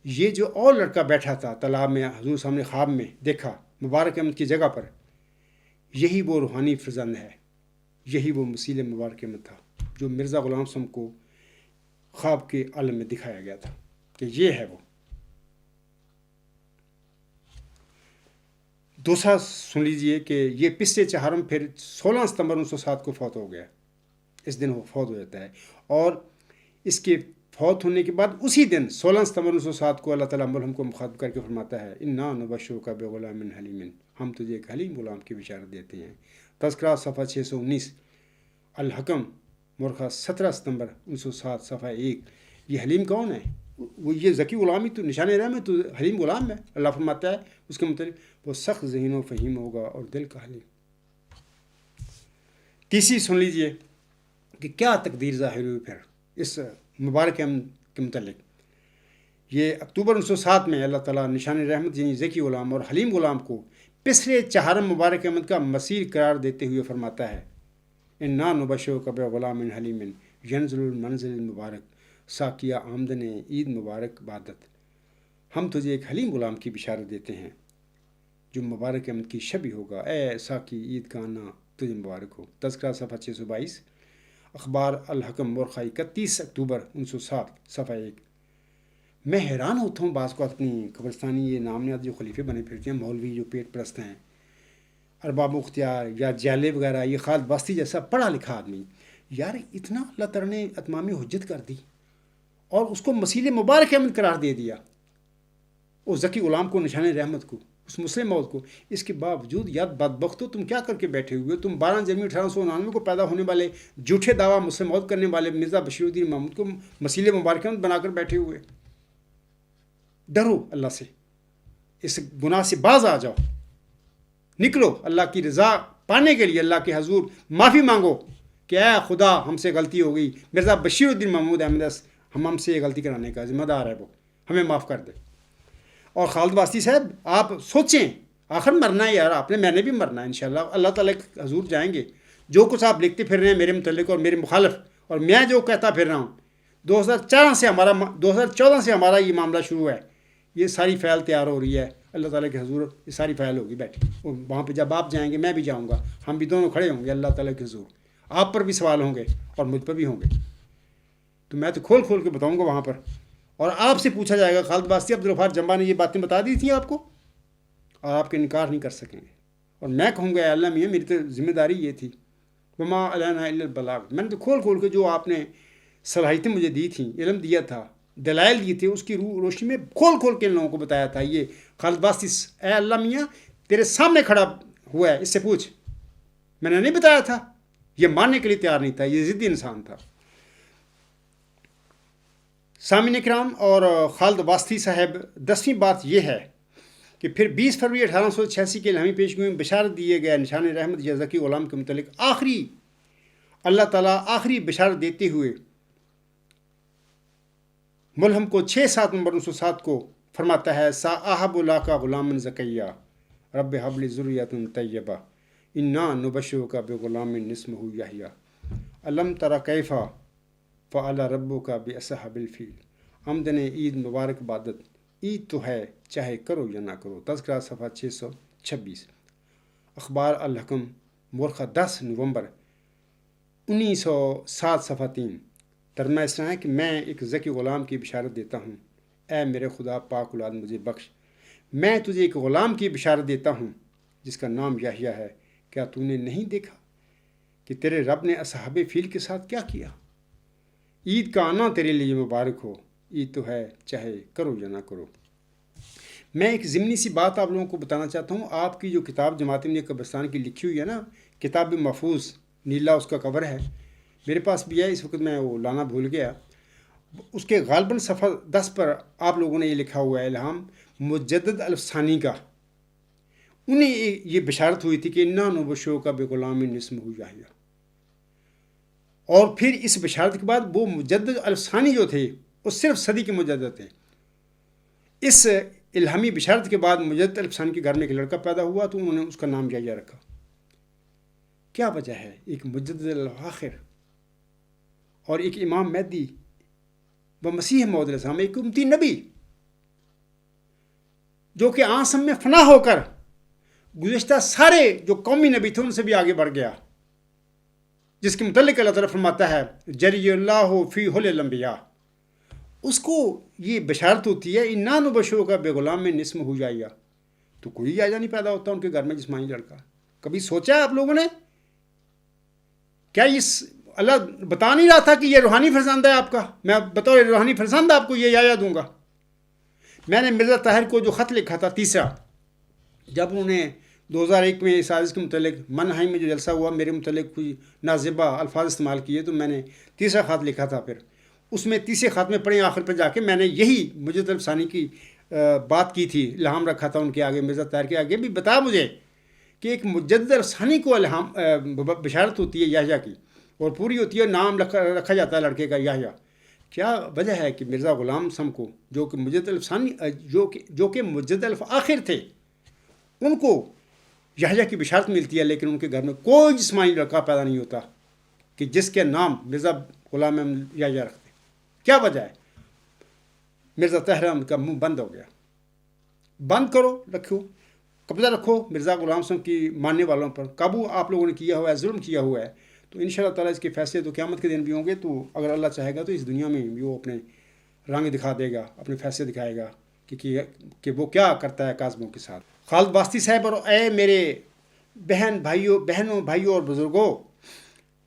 یہ جو اور لڑکا بیٹھا تھا تالاب میں، حضور سامنے خواب میں دیکھا مبارک احمد کی جگہ پر، یہی وہ روحانی فرزند ہے، یہی وہ مسیل مبارک احمد تھا جو مرزا غلام صاحب کو خواب کے عالم میں دکھایا گیا تھا کہ یہ ہے وہ۔ دوسرا سن لیجئے کہ یہ پسرے چہارم پھر 16 ستمبر 1907 کو فوت ہو گیا، اس دن وہ فوت ہو جاتا ہے، اور اس کے فوت ہونے کے بعد اسی دن 16 ستمبر 1907 کو اللہ تعالیٰ ملہم کو مخاطب کر کے فرماتا ہے، انا نبشرک بغلام حلیم، ہم تجھے ایک حلیم غلام کی بشارت دیتے ہیں۔ تذکرہ صفحہ 619، الحکم مرخہ 17 ستمبر 1907 صفحہ 1۔ یہ حلیم کون ہے؟ وہ یہ ذکی غلام ہی تو نشان رحمت تو حلیم غلام ہے۔ اللہ فرماتا ہے اس کے متعلق، وہ سخت ذہین و فہیم ہوگا اور دل کا حلیم۔ تیسری سن لیجئے کہ کیا تقدیر ظاہر ہوئی پھر اس مبارک احمد کے متعلق۔ یہ اکتوبر 1907 میں اللہ تعالیٰ نشان رحمت یعنی ذکی غلام اور حلیم غلام کو پسرے چہارم مبارک احمد کا مسیر قرار دیتے ہوئے فرماتا ہے، انا نبشرک بغلام حلیم ینزل المنزل المبارک ساقیہ آمدن عید مبارک بادت، ہم تجھے ایک حلیم غلام کی بشارت دیتے ہیں جو مبارک احمد کی شبی ہوگا، اے ساقی عید کا آنا تجھے مبارک ہو۔ تذکرہ صفحہ 622، اخبار الحکم مرخہ 31 اکتوبر 1907 صفحہ 1۔ میں حیران ہوتا ہوں بعض کو اپنی قبرستانی یہ نام نہاد جو خلیفے بنے پھرتے ہیں، مولوی جو پیٹ پرست ہیں، ارباب اختیار یا جالے وغیرہ، یہ خالد واسطی جیسا پڑھا لکھا آدمی، یار اتنا اللہ تعالیٰ نے اتمام حجت کر دی اور اس کو مسیل مبارک احمد قرار دے دیا، اس ذکی غلام کو، نشان رحمت کو، اس مسلم موت کو. اس کے باوجود یاد بدبختو تم کیا کر کے بیٹھے ہوئے؟ تم 12 جنوری 1899 کو پیدا ہونے والے جھوٹے دعویٰ مسلم موت کرنے والے مرزا بشیر الدین محمود کو مسیل مبارک احمد بنا کر بیٹھے ہوئے. ڈرو اللہ سے، اس گناہ سے باز آ جاؤ، نکلو اللہ کی رضا پانے کے لیے اللہ کے حضور معافی مانگو کہ اے خدا ہم سے غلطی ہو گئی، مرزا بشیر الدین محمود احمد ہم سے یہ غلطی کرانے کا ذمہ دار ہے، وہ ہمیں معاف کر دے. اور خالد واسطی صاحب آپ سوچیں، آخر مرنا ہے یار، آپ نے، میں نے بھی مرنا ہے انشاءاللہ، اللہ تعالیٰ کے حضور جائیں گے. جو کچھ آپ لکھتے پھر رہے ہیں میرے متعلق اور میرے مخالف، اور میں جو کہتا پھر رہا ہوں، 2014 سے ہمارا یہ معاملہ شروع ہے، یہ ساری فائل تیار ہو رہی ہے اللہ تعالیٰ کے حضور، یہ ساری فائل ہوگی بیٹھی وہاں پہ. جب آپ جائیں گے میں بھی جاؤں گا، ہم بھی دونوں کھڑے ہوں گے اللہ تعالیٰ کے حضور، آپ پر بھی سوال ہوں گے اور مجھ پر بھی ہوں گے. تو میں تو کھول کھول کے بتاؤں گا وہاں پر، اور آپ سے پوچھا جائے گا خالد واسطی عبدالغفار جمبا نے یہ باتیں بتا دی تھیں آپ کو، اور آپ کے انکار نہیں کر سکیں گے. اور میں کہوں گا اے اللہ میاں میری تو ذمہ داری یہ تھی، وما علینا الا البلاغ. میں نے تو کھول کھول کے جو آپ نے صلاحیتیں مجھے دی تھیں، علم دیا تھا، دلائل دیے تھے، اس کی روشنی میں کھول کھول کے ان لوگوں کو بتایا تھا. یہ خالد واسطی اے اللہ میاں تیرے سامنے کھڑا ہوا ہے، اس سے پوچھ، میں نے نہیں بتایا تھا. یہ ماننے کے لیے تیار نہیں تھا، یہ ضدی انسان تھا. سامعین اکرام، اور خالد واسطی صاحب 10ویں بات یہ ہے کہ پھر 20 فروری 1886 کے الہامی پیشگوئی میں بشارت دیے گئے نشان رحمت یا ذکی غلام کے متعلق آخری اللہ تعالیٰ آخری بشارت دیتے ہوئے ملہم کو 6/7 نمبر 1907 کو فرماتا ہے، سا احب اللہ کا غلام زکیہ رب حبل ذریۃ طیبہ انا نبشرک بغلام اسمہ یحییٰ علم تری کیف فعل ربک باصحاب الفیل. آمدن عید مبارک بادت، عید تو ہے چاہے کرو یا نہ کرو. تذکرہ صفحہ 626. اخبار الحکم مورخہ 10 نومبر 1907 صفحہ 3. ترجمہ اس طرح ہے کہ میں ایک ذکی غلام کی بشارت دیتا ہوں، اے میرے خدا پاک اولاد مجھے بخش، میں تجھے ایک غلام کی بشارت دیتا ہوں جس کا نام یحییٰ ہے. کیا تو نے نہیں دیکھا کہ تیرے رب نے اصحاب فیل کے ساتھ کیا کیا؟ عید کا آنا تیرے لیے مبارک ہو، عید تو ہے چاہے کرو یا نہ کرو. میں ایک ضمنی سی بات آپ لوگوں کو بتانا چاہتا ہوں. آپ کی جو کتاب جماعت احمدیہ قبرستان کی لکھی ہوئی ہے نا، کتاب محفوظ نیلا اس کا کور ہے، میرے پاس بھی ہے، اس وقت میں وہ لانا بھول گیا. اس کے غالباً صفحہ 10 پر آپ لوگوں نے یہ لکھا ہوا ہے، الہام مجدد الفسانی کا. انہیں یہ بشارت ہوئی تھی کہ انا نبشرک بغلام اسمہ یحییٰ. اور پھر اس بشارت کے بعد وہ مجدد الفسانی جو تھے وہ صرف صدی کے مجدد تھے. اس الہامی بشارت کے بعد مجدد الفسانی کے گھر میں ایک لڑکا پیدا ہوا تو انہوں نے اس کا نام یحییٰ رکھا. کیا وجہ ہے؟ ایک مجدد الآخر اور ایک امام مہدی و مسیح موعود علیہ السلام، ایک امتی نبی جو کہ آسم میں فنا ہو کر گزشتہ سارے جو قومی نبی تھے ان سے بھی آگے بڑھ گیا، جس کے متعلق اللہ تعالیٰ فرماتا ہے جری اللہ فی حل الانبیاء. اس کو یہ بشارت ہوتی ہے انا نبشرک بغلام اسمہ یحییٰ. تو کوئی یحییٰ نہیں پیدا ہوتا ان کے گھر میں جسمانی لڑکا. کبھی سوچا ہے آپ لوگوں نے؟ کیا یہ اللہ بتا نہیں رہا تھا کہ یہ روحانی فرزند ہے آپ کا؟ میں بطور روحانی فرزند آپ کو یہ یحییٰ دوں گا. میں نے مرزا طاہر کو جو خط لکھا تھا تیسرا، جب انہوں نے 2001 میں اس سازش کے متعلق منہائی میں جو جلسہ ہوا میرے متعلق کوئی نازیبہ الفاظ استعمال کیے، تو میں نے تیسرا خط لکھا تھا. پھر اس میں تیسرے خط میں پڑھیں آخر پہ جا کے میں نے یہی مجدد الفسانی کی بات کی تھی، الہام رکھا تھا ان کے آگے، مرزا طاہر کے آگے بھی بتا مجھے کہ ایک مجدد الفسانی کو الہام بشارت ہوتی ہے یحییٰ کی، اور پوری ہوتی ہے، نام رکھا جاتا ہے لڑکے کا یحییٰ. کیا وجہ ہے کہ مرزا غلام سم کو جو کہ مجدد الفسانی جو کہ مجدد الآخر تھے ان کو یحییٰ کی بشارت ملتی ہے، لیکن ان کے گھر میں کوئی جسمانی لڑکا پیدا نہیں ہوتا کہ جس کے نام مرزا غلام احمد یحییٰ رکھتے؟ کیا وجہ ہے؟ مرزا طاہر احمد کا منہ بند ہو گیا. بند کرو، رکھو، قبضہ رکھو مرزا غلام سم کی ماننے والوں پر. قابو آپ لوگوں نے کیا ہوا ہے، ظلم کیا ہوا ہے، تو انشاءاللہ تعالیٰ اس کے فیصلے تو قیامت کے دن بھی ہوں گے. تو اگر اللہ چاہے گا تو اس دنیا میں بھی وہ اپنے رنگ دکھا دے گا، اپنے فیصلے دکھائے گا کہ وہ کیا کرتا ہے قاظموں کے ساتھ۔ خالد واسطی صاحب اور اے میرے بہنوں بھائیوں اور بزرگوں،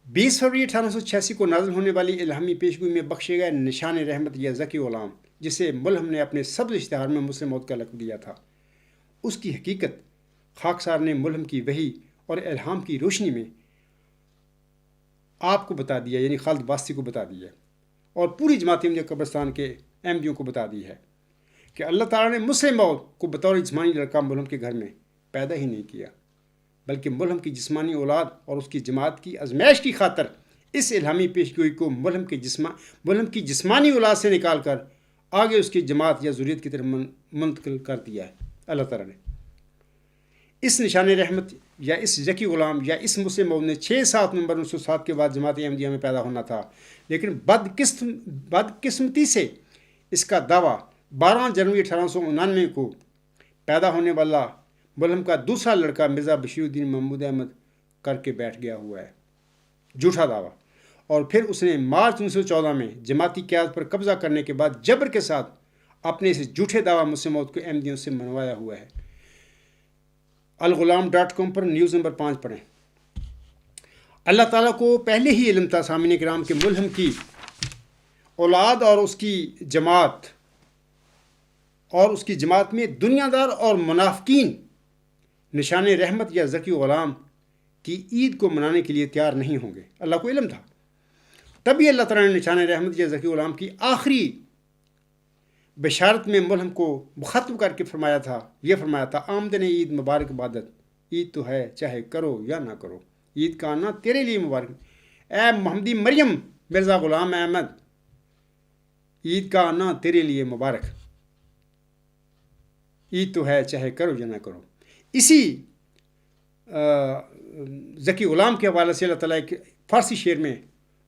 20 فروری 1886 کو نازل ہونے والی الہامی پیشگوئی میں بخشے گئے نشان رحمت یا ذکی غلام، جسے ملہم نے اپنے سبز اشتہار میں مسلم موت کا لقب دیا تھا، اس کی حقیقت خاکسار نے ملہم کی وحی اور الہام کی روشنی میں آپ کو بتا دیا، یعنی خالد واسطی کو بتا دیا، اور پوری جماعت احمدیہ قبرستان کے احمدیوں کو بتا دی ہے کہ اللہ تعالیٰ نے مسلم موت کو بطور جسمانی لڑکا ملہم کے گھر میں پیدا ہی نہیں کیا، بلکہ ملہم کی جسمانی اولاد اور اس کی جماعت کی آزمائش کی خاطر اس الہامی پیشگوئی کو ملہم کی جسمانی اولاد سے نکال کر آگے اس کی جماعت یا ذریت کی طرف منتقل کر دیا ہے اللہ تعالیٰ نے۔ اس نشان رحمت یا اس ذکی غلام یا اس مسلم موت نے 6-7 نومبر 1907 کے بعد جماعت احمدیہ میں پیدا ہونا تھا، لیکن بدقسمتی سے اس کا دعویٰ 12 جنوری 1899 کو پیدا ہونے والا ملہم کا دوسرا لڑکا مرزا بشیر الدین محمود احمد کر کے بیٹھ گیا ہوا ہے، جھوٹا دعویٰ، اور پھر اس نے مارچ 1914 میں جماعتی قیادت پر قبضہ کرنے کے بعد جبر کے ساتھ اپنے اس جھوٹے دعویٰ مسلم موت کو احمدیوں سے منوایا ہوا ہے۔ الغلام.com پر نیوز نمبر 5 پڑھیں۔ اللہ تعالیٰ کو پہلے ہی علم تھا سامعین کرام کہ ملہم کی اولاد اور اس کی جماعت میں دنیا دار اور منافقین نشان رحمت یا ذکی غلام کی عید کو منانے کے لیے تیار نہیں ہوں گے۔ اللہ کو علم تھا، تبھی اللہ تعالیٰ نے نشان رحمت یا ذکی غلام کی آخری بشارت میں ملہم کو مخاطب کر کے فرمایا تھا آمدن عید مبارک عبادت، عید تو ہے چاہے کرو یا نہ کرو، عید کا آنا تیرے لیے مبارک، اے محمدی مریم مرزا غلام احمد، عید کا آنا تیرے لیے مبارک، عید تو ہے چاہے کرو یا نہ کرو۔ اسی ذکی غلام کے حوالے سے اللہ تعالیٰ ایک فارسی شعر میں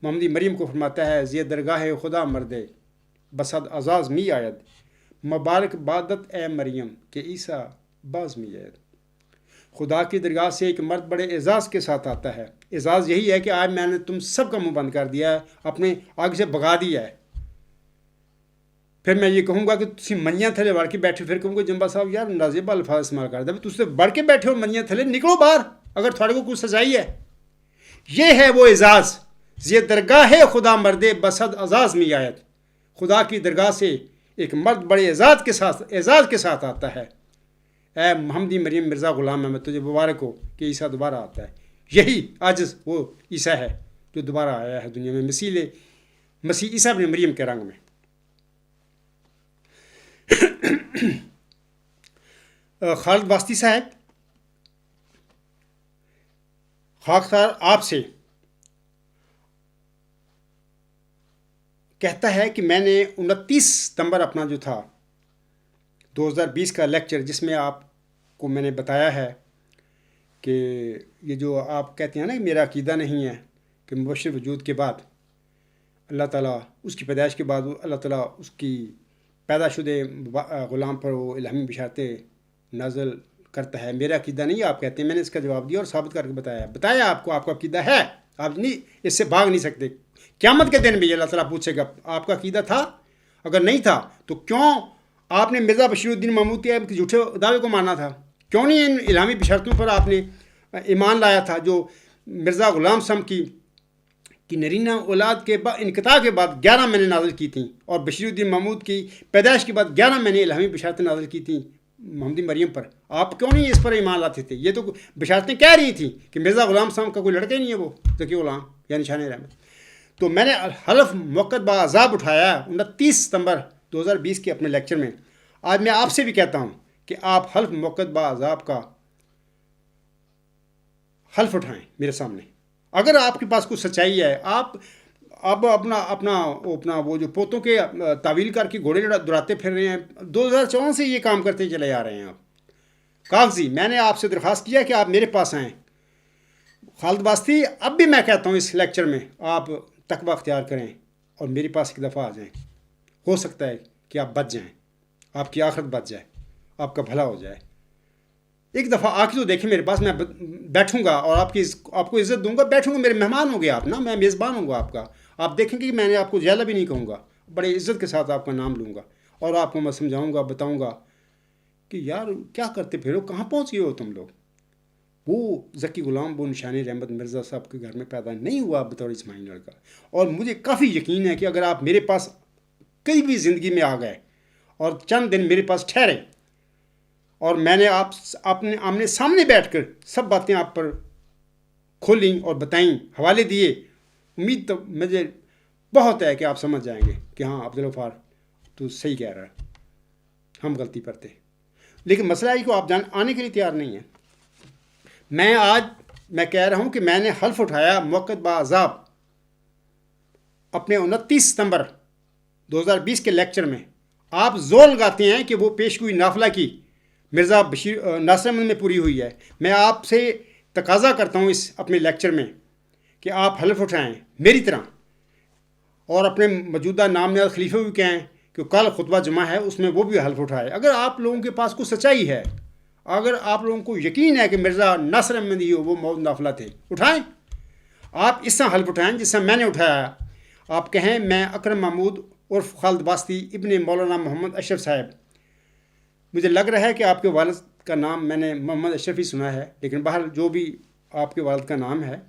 محمدی مریم کو فرماتا ہے، زی درگاہ خدا مردے بسد اعزاز می آید، مبارک بادت اے مریم کہ عیسیٰ باز می آید۔ خدا کی درگاہ سے ایک مرد بڑے اعزاز کے ساتھ آتا ہے، اعزاز یہی ہے کہ آج میں نے تم سب کا منہ بند کر دیا ہے، اپنے آگے سے بگا دیا ہے۔ پھر میں یہ کہوں گا کہ تسی منیاں تھلے بڑھ کے بیٹھے، پھر کہوں گا جنبا صاحب یار نازیبا الفاظ استعمال کر دے، تسی بڑھ کے بیٹھے ہو منیاں تھلے، نکلو باہر اگر تھوڑے کو کچھ سزائی ہے۔ یہ ہے وہ اعزاز، زی درگاہ خدا مردے بسد اعزاز می آید، خدا کی درگاہ سے ایک مرد بڑے اعزاز کے ساتھ آتا ہے، اے محمدی مریم مرزا غلام احمد تجھے مبارک ہو کہ عیسیٰ دوبارہ آتا ہے۔ یہی آج وہ عیسیٰ ہے جو دوبارہ آیا ہے دنیا میں مسیح عیسیٰ ابن مریم کے رنگ میں۔ خالد واسطی صاحب خاکسار آپ سے کہتا ہے کہ میں نے 29 ستمبر اپنا جو تھا 2020 کا لیکچر، جس میں آپ کو میں نے بتایا ہے کہ یہ جو آپ کہتے ہیں نا کہ میرا عقیدہ نہیں ہے کہ مبشر وجود کے بعد اللہ تعالیٰ اس کی پیدائش کے بعد اللہ تعالیٰ اس کی پیدا شدہ غلام پر وہ الہامی بشارتیں نازل کرتا ہے، میرا عقیدہ نہیں آپ کہتے ہیں۔ میں نے اس کا جواب دیا اور ثابت کر کے بتایا آپ کو عقیدہ ہے، آپ نہیں اس سے بھاگ نہیں سکتے۔ قیامت کے دن بھی اللہ تعالیٰ پوچھے گا آپ کا عقیدہ تھا، اگر نہیں تھا تو کیوں آپ نے مرزا بشیر الدین محمود کے جھوٹے دعوے کو ماننا تھا، کیوں نہیں ان الہامی بشارتوں پر آپ نے ایمان لایا تھا جو مرزا غلام سم کی نرینہ اولاد کے انقطاع کے بعد 11 میں نے نازل کی تھیں، اور بشیر الدین محمود کی پیدائش کے بعد 11 میں نے الہامی بشارتیں نازل کی تھیں محمدی مریم پر، آپ کیوں نہیں اس پر ایمان لاتے تھے؟ یہ تو بشارتیں کہہ رہی تھیں کہ مرزا غلام صاحب کا کوئی لڑکا ہی نہیں ہے وہ ذکی غلام یا نشان رحمت۔ تو میں نے حلف موقت بعذاب اٹھایا 29 ستمبر 2020 کے اپنے لیکچر میں۔ آج میں آپ سے بھی کہتا ہوں کہ آپ حلف موقت بعذاب کا حلف اٹھائیں میرے سامنے، اگر آپ کے پاس کچھ سچائی ہے۔ آپ اب اپنا وہ جو پوتوں کے تعویل کر کے گھوڑے دڑاتے پھر رہے ہیں، 2014 سے یہ کام کرتے چلے آ رہے ہیں آپ کاغذی۔ میں نے آپ سے درخواست کیا کہ آپ میرے پاس آئیں۔ خالد واسطی اب بھی میں کہتا ہوں اس لیکچر میں آپ تقوی اختیار کریں اور میرے پاس ایک دفعہ آ جائیں، ہو سکتا ہے کہ آپ بچ جائیں، آپ کی آخرت بچ جائے، آپ کا بھلا ہو جائے۔ ایک دفعہ آ کے تو دیکھیں میرے پاس، میں بیٹھوں گا اور آپ کو عزت دوں گا، بیٹھوں گا، میرے مہمان ہوں گے آپ نا، میں میزبان ہوں گا آپ کا۔ آپ دیکھیں گے کہ میں نے آپ کو جیلا بھی نہیں کہوں گا، بڑے عزت کے ساتھ آپ کا نام لوں گا اور آپ کو میں سمجھاؤں گا، بتاؤں گا کہ یار کیا کرتے پھرو، کہاں پہنچ گئے ہو تم لوگ۔ وہ ذکی غلام وہ نشانی رحمت مرزا صاحب کے گھر میں پیدا نہیں ہوا بطور اسماعیل لڑکا، اور مجھے کافی یقین ہے کہ اگر آپ میرے پاس کئی بھی زندگی میں آ گئے اور چند دن میرے پاس ٹھہرے اور میں نے آپ اپنے آمنے سامنے بیٹھ کر سب باتیں آپ پر کھولیں اور بتائیں، حوالے دیے، امید تو مجھے بہت ہے کہ آپ سمجھ جائیں گے کہ ہاں عبدالغفار تو صحیح کہہ رہا ہے، ہم غلطی کرتے۔ لیکن مسئلہ ہے کہ آپ آنے کے لیے تیار نہیں ہیں۔ میں کہہ رہا ہوں کہ میں نے حلف اٹھایا موقت بعذاب اپنے 29 ستمبر 2020 کے لیکچر میں۔ آپ زور لگاتے ہیں کہ وہ پیشگوئی نافلہ کی مرزا بشیر ناصر احمد میں پوری ہوئی ہے۔ میں آپ سے تقاضا کرتا ہوں اس اپنے لیکچر میں کہ آپ حلف اٹھائیں میری طرح، اور اپنے موجودہ نامزد خلیفہ بھی کہیں کہ کل خطبہ جمعہ ہے اس میں وہ بھی حلف اٹھائے۔ اگر آپ لوگوں کے پاس کوئی سچائی ہے، اگر آپ لوگوں کو یقین ہے کہ مرزا ناصر احمد ہی وہ موعود نافلہ تھے، اٹھائیں۔ آپ اس طرح حلف اٹھائیں جس سے میں نے اٹھایا۔ آپ کہیں میں اکرم محمود عرف خالد واسطی ابن مولانا محمد اشرف صاحب، مجھے لگ رہا ہے کہ آپ کے والد کا نام میں نے محمد اشرف ہی سنا ہے، لیکن بہرحال جو بھی آپ کے والد کا نام ہے،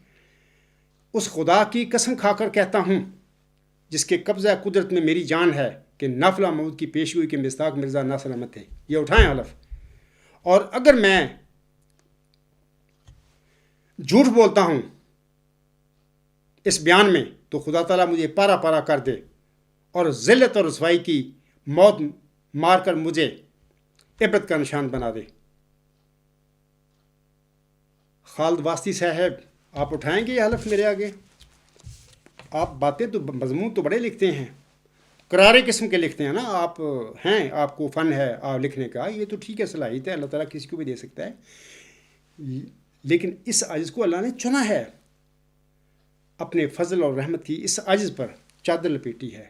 اس خدا کی قسم کھا کر کہتا ہوں جس کے قبضہ قدرت میں میری جان ہے کہ نافلہ موعود کی پیشگوئی کے مصداق مرزا ناصر احمد تھے۔ یہ اٹھائیں حلف۔ اور اگر میں جھوٹ بولتا ہوں اس بیان میں تو خدا تعالیٰ مجھے پارا پارا کر دے اور ذلت اور رسوائی کی موت مار کر مجھے عبرت کا نشان بنا دے۔ خالد واسطی صاحب، آپ اٹھائیں گے یہ حلف میرے آگے؟ آپ باتیں تو مضمون تو بڑے لکھتے ہیں، کرارے قسم کے لکھتے ہیں نا آپ، ہیں آپ کو فن ہے آپ لکھنے کا، یہ تو ٹھیک ہے، صلاحیت ہے، اللہ تعالیٰ کسی کو بھی دے سکتا ہے، لیکن اس عجز کو اللہ نے چنا ہے، اپنے فضل اور رحمت کی اس عجز پر چادر لپیٹی ہے۔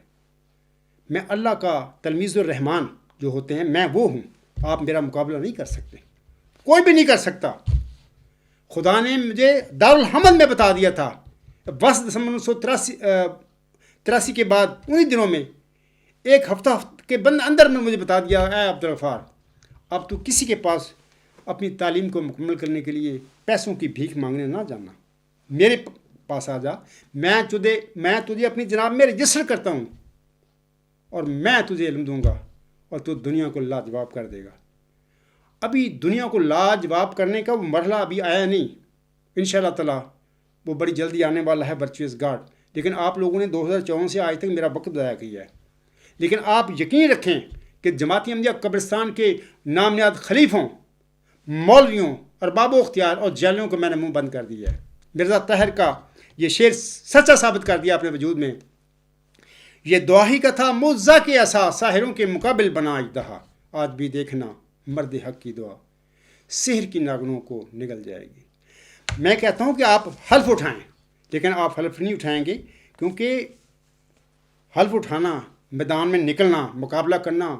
میں اللہ کا تلمیذ الرحمن جو ہوتے ہیں میں وہ ہوں، آپ میرا مقابلہ نہیں کر سکتے، کوئی بھی نہیں کر سکتا۔ خدا نے مجھے دارالحمد میں بتا دیا تھا 10 دسمبر 1983 کے بعد، انہی دنوں میں ایک ہفتہ کے اندر میں مجھے بتا دیا، اے عبدالغفار اب تو کسی کے پاس اپنی تعلیم کو مکمل کرنے کے لیے پیسوں کی بھیک مانگنے نہ جانا، میرے پاس آ جا، میں تجھے اپنی جناب میں رجسٹر کرتا ہوں اور میں تجھے علم دوں گا اور تو دنیا کو لاجواب کر دے گا۔ ابھی دنیا کو لاجواب کرنے کا وہ مرحلہ ابھی آیا نہیں، انشاءاللہ تعالیٰ وہ بڑی جلدی آنے والا ہے، ورچوئس گاڈ۔ لیکن آپ لوگوں نے 2054 سے آج تک میرا وقت ضائع کیا ہے۔ لیکن آپ یقین رکھیں کہ جماعت احمدیہ قبرستان کے نامنیاد خلیفوں، مولویوں، ارباب و اختیار اور جیلیوں کو میں نے منہ بند کر دیا ہے۔ مرزا طاہر کا یہ شعر سچا ثابت کر دیا اپنے وجود میں، یہ دعا ہی کا تھا موزہ کے ایسا، ساحروں کے مقابل بنا اژدہا، آج بھی دیکھنا مرد حق کی دعا سحر کی ناگنوں کو نگل جائے گی۔ میں کہتا ہوں کہ آپ حلف اٹھائیں، لیکن آپ حلف نہیں اٹھائیں گے، کیونکہ حلف اٹھانا، میدان میں نکلنا، مقابلہ کرنا